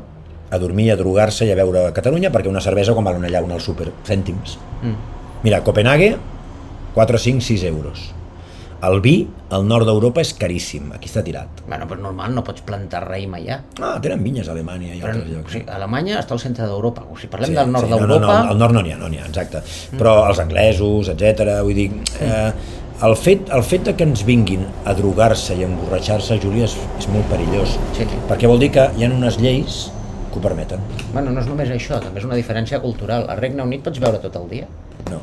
a dormir, a drogar-se i a beure a Catalunya, perquè una cervesa com val una llauna al súper, cèntims. Mira, a Copenhague, 4, 5, 6 euros. El vi al nord d'Europa és caríssim, aquí està tirat. Bueno, però normal, no pots plantar raïm allà. Tenen vinyes a Alemanya i Però, altres o llocs. sigui, Alemanya està al centre d'Europa. O sigui, parlem del nord d'Europa... No, al nord no n'hi ha, exacte. Però els anglesos, etc. Vull dir, el fet de que ens vinguin a drogar-se i a emborratxar-se, Júlia, és molt perillós. Sí. Perquè vol dir que hi ha unes lleis que ho permeten. Bueno, no és només això, també és una diferència cultural. Al Regne Unit pots veure tot el dia. No.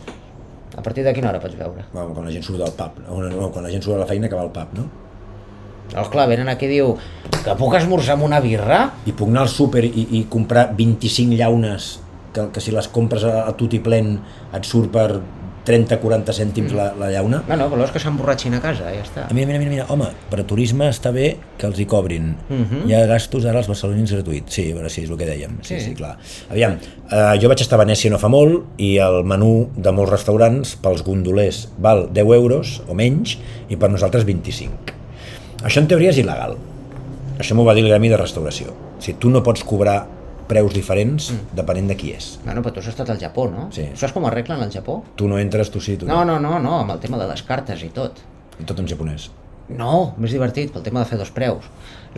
A partir de quina hora pots veure? Bueno, quan la gent surt del pub, quan la gent surt a la feina que va al pub, no? Doncs clar, venen aquí i diu que puc esmorzar amb una birra? I puc anar al súper i comprar 25 llaunes que si les compres a tutiplén et surt per 30-40 cèntims la llauna. Bueno, però és que s'emborratxin a casa, ja està. Mira, home, per a turisme està bé que els hi cobrin. Hi ha gastos ara als barcelonins gratuïts. Sí, a veure, sí, és el que dèiem. Sí, clar. Aviam, jo vaig estar a Venècia no fa molt i el menú de molts restaurants pels gondolers val 10 euros o menys i per nosaltres 25. Això en teoria és il·legal. Això m'ho va dir el gremi de restauració. O sigui, tu no pots cobrar preus diferents depenent de qui és. Bueno, però tu has estat al Japó, no? Sí. Saps com arreglen al Japó? Tu no entres, tu sí, tu no. No, amb el tema de les cartes i tot. I tot en japonès. No, més divertit, pel tema de fer dos preus.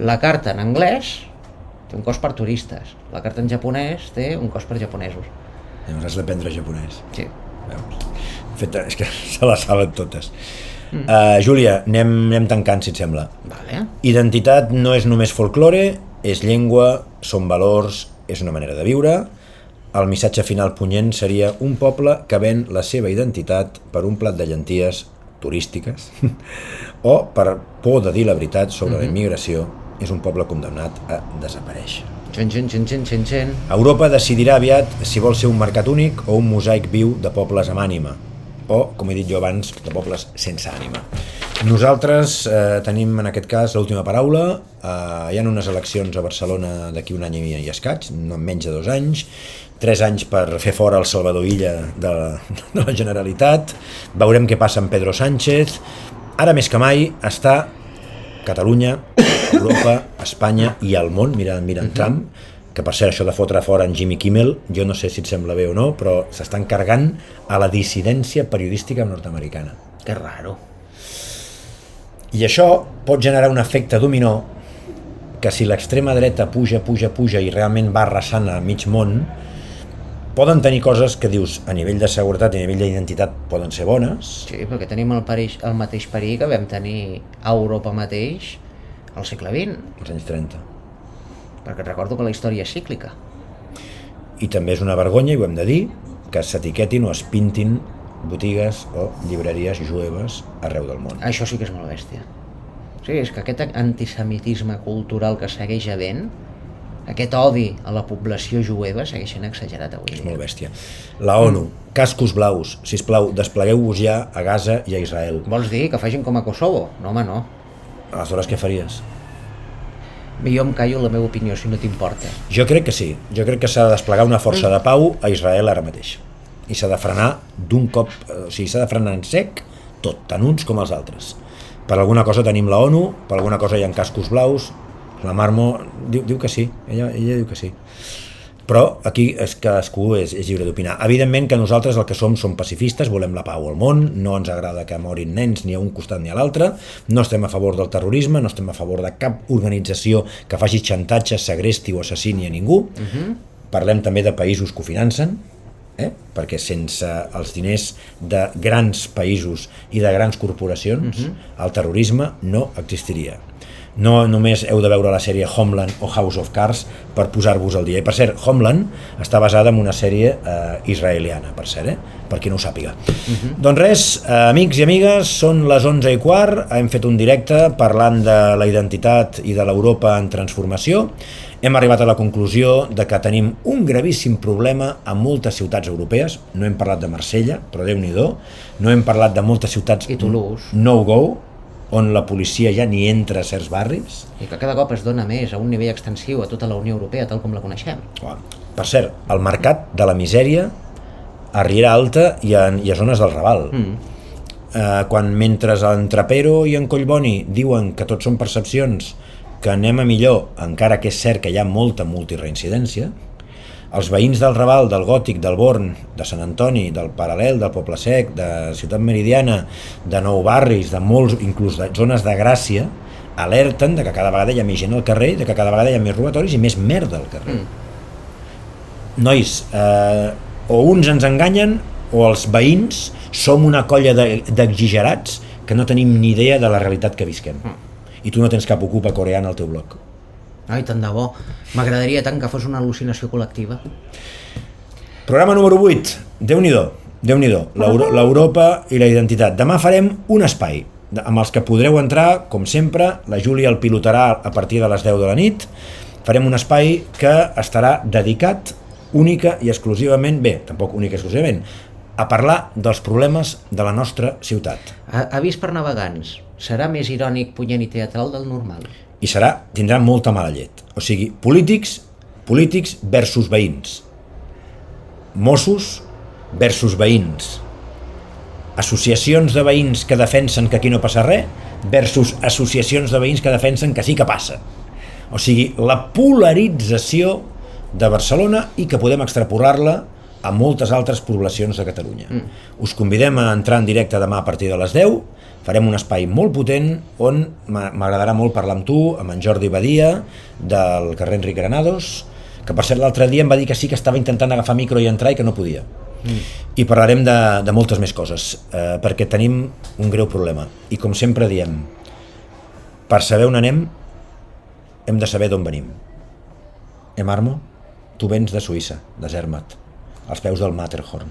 La carta en anglès té un cost per turistes. La carta en japonès té un cost per japonesos. Llavors has d'aprendre japonès. Sí. Veus? És que se la saben totes. Júlia, anem tancant, si et sembla. Vale. Identitat no és només folklore, és llengua, són valors, és una manera de viure. El missatge final punyent seria un poble que ven la seva identitat per un plat de llenties turístiques o per por de dir la veritat sobre la immigració, és un poble condemnat a desaparèixer. Europa decidirà aviat si vol ser un mercat únic o un mosaic viu de pobles amb ànima, o, com he dit jo abans, de pobles sense ànima. Nosaltres tenim en aquest cas l'última paraula. Hi ha unes eleccions a Barcelona d'aquí un any i escaig, no menys de 2 anys, 3 anys per fer fora el Salvador Illa de la Generalitat. Veurem què passa amb Pedro Sánchez. Ara més que mai està Catalunya, Europa, Espanya i el món mirant Trump, que per cert, això de fotre fora en Jimmy Kimmel, jo no sé si et sembla bé o no, però s'estan carregant a la dissidència periodística nord-americana. Que raro. I això pot generar un efecte dominó que si l'extrema dreta puja i realment va arrasant a mig món, poden tenir coses que dius a nivell de seguretat i a nivell d'identitat poden ser bones. Sí, perquè tenim el mateix perill que vam tenir a Europa mateix al segle XX. Als anys 30. Perquè recordo que la història és cíclica. I també és una vergonya, i ho hem de dir, que s'etiquetin o es pintin botigues o llibreries jueves arreu del món. Això sí que és molt bèstia. Sí, és que aquest antisemitisme cultural que segueix havent, aquest odi a la població jueva segueix sent exagerat avui. És molt bèstia. La ONU, cascos blaus, sisplau, desplegueu-vos ja a Gaza i a Israel. Vols dir que facin com a Kosovo? No, home, no. Aleshores, què faries? Jo em callo la meva opinió, si no t'importa. Jo crec que sí. Jo crec que s'ha de desplegar una força de pau a Israel ara mateix. I s'ha de frenar d'un cop, o sigui, s'ha de frenar en sec tot, tant uns com els altres. Per alguna cosa tenim la ONU, per alguna cosa hi ha cascos blaus, la Marmo diu que sí, ella diu que sí. Però aquí cadascú és lliure d'opinar. Evidentment que nosaltres el que som pacifistes, volem la pau al món, no ens agrada que morin nens ni a un costat ni a l'altre, no estem a favor del terrorisme, no estem a favor de cap organització que faci xantatge, segresti o assassini a ningú. Parlem també de països que ho financen, perquè sense els diners de grans països i de grans corporacions, el terrorisme no existiria. No només heu de veure la sèrie Homeland o House of Cards per posar-vos al dia. I per cert, Homeland està basada en una sèrie israeliana, per cert, per qui no ho sàpiga. Doncs res, amics i amigues, són les 11:15, hem fet un directe parlant de la identitat i de l'Europa en transformació. Hem arribat a la conclusió de que tenim un gravíssim problema a moltes ciutats europees. No hem parlat de Marsella, però Déu-n'hi-do. No hem parlat de moltes ciutats I Toulouse. no-go, on la policia ja ni entra a certs barris. I que cada cop es dona més a un nivell extensiu a tota la Unió Europea, tal com la coneixem. Per cert, el mercat de la misèria a Riera Alta i a zones del Raval. Quan mentre en Trapero i en Collboni diuen que tot són percepcions, que anem a millor, encara que és cert que hi ha molta multireincidència, Els veïns del Raval, del Gòtic, del Born, de Sant Antoni, del Paral·lel, del Poble Sec, de Ciutat Meridiana, de Nou Barris, de molts, inclús de zones de Gràcia, alerten de que cada vegada hi ha més gent al carrer, de que cada vegada hi ha més robatoris i més merda al carrer. Nois, o uns ens enganyen o els veïns som una colla d'exagerats que no tenim ni idea de la realitat que visquem. I tu no tens cap ocupa coreana al teu blog. Ai, tant de bo. M'agradaria tant que fos una al·lucinació col·lectiva. Programa número 8. Déu-n'hi-do. L'Europa i la identitat. Demà farem un espai amb els que podreu entrar, com sempre. La Júlia el pilotarà a partir de les 10 de la nit. Farem un espai que estarà dedicat única i exclusivament, tampoc única i exclusivament, a parlar dels problemes de la nostra ciutat. Avís per navegants. Serà més irònic, punyent i teatral del normal. I tindrà molta mala llet. O sigui, polítics versus veïns. Mossos versus veïns. Associacions de veïns que defensen que aquí no passa res versus associacions de veïns que defensen que sí que passa. O sigui, la polarització de Barcelona i que podem extrapolar-la a moltes altres poblacions de Catalunya. Us convidem a entrar en directe demà a partir de les 10. Farem un espai molt potent on m'agradarà molt parlar amb tu, amb en Jordi Badia, del carrer Enric Granados, que per cert l'altre dia em va dir que sí que estava intentant agafar micro i entrar i que no podia. I parlarem de moltes més coses, perquè tenim un greu problema. I com sempre diem, per saber on anem, hem de saber d'on venim. Marmo, tu vens de Suïssa, de Zermatt, als peus del Matterhorn.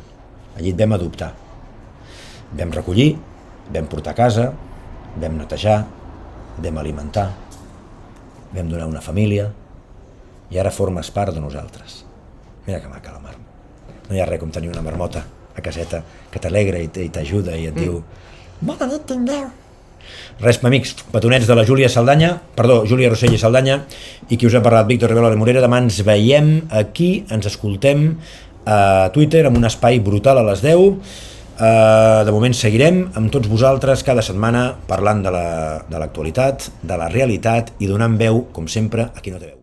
Allí et vam adoptar. Vam recollir, vam portar a casa, vam netejar, vam alimentar, vam donar una família i ara formes part de nosaltres. Mira que maca la Marmo. No hi ha res com tenir una marmota a caseta que t'alegra i t'ajuda i et diu Bona nit, tingueu. Res, amics, petonets de la Júlia Rossell i Saldanya, i qui us ha parlat, Víctor Rivera de Morera. Demà ens veiem aquí, ens escoltem a Twitter amb un espai brutal a les 10. De moment seguirem amb tots vosaltres cada setmana parlant de l'actualitat, de la realitat i donant veu, com sempre, a qui no té veu.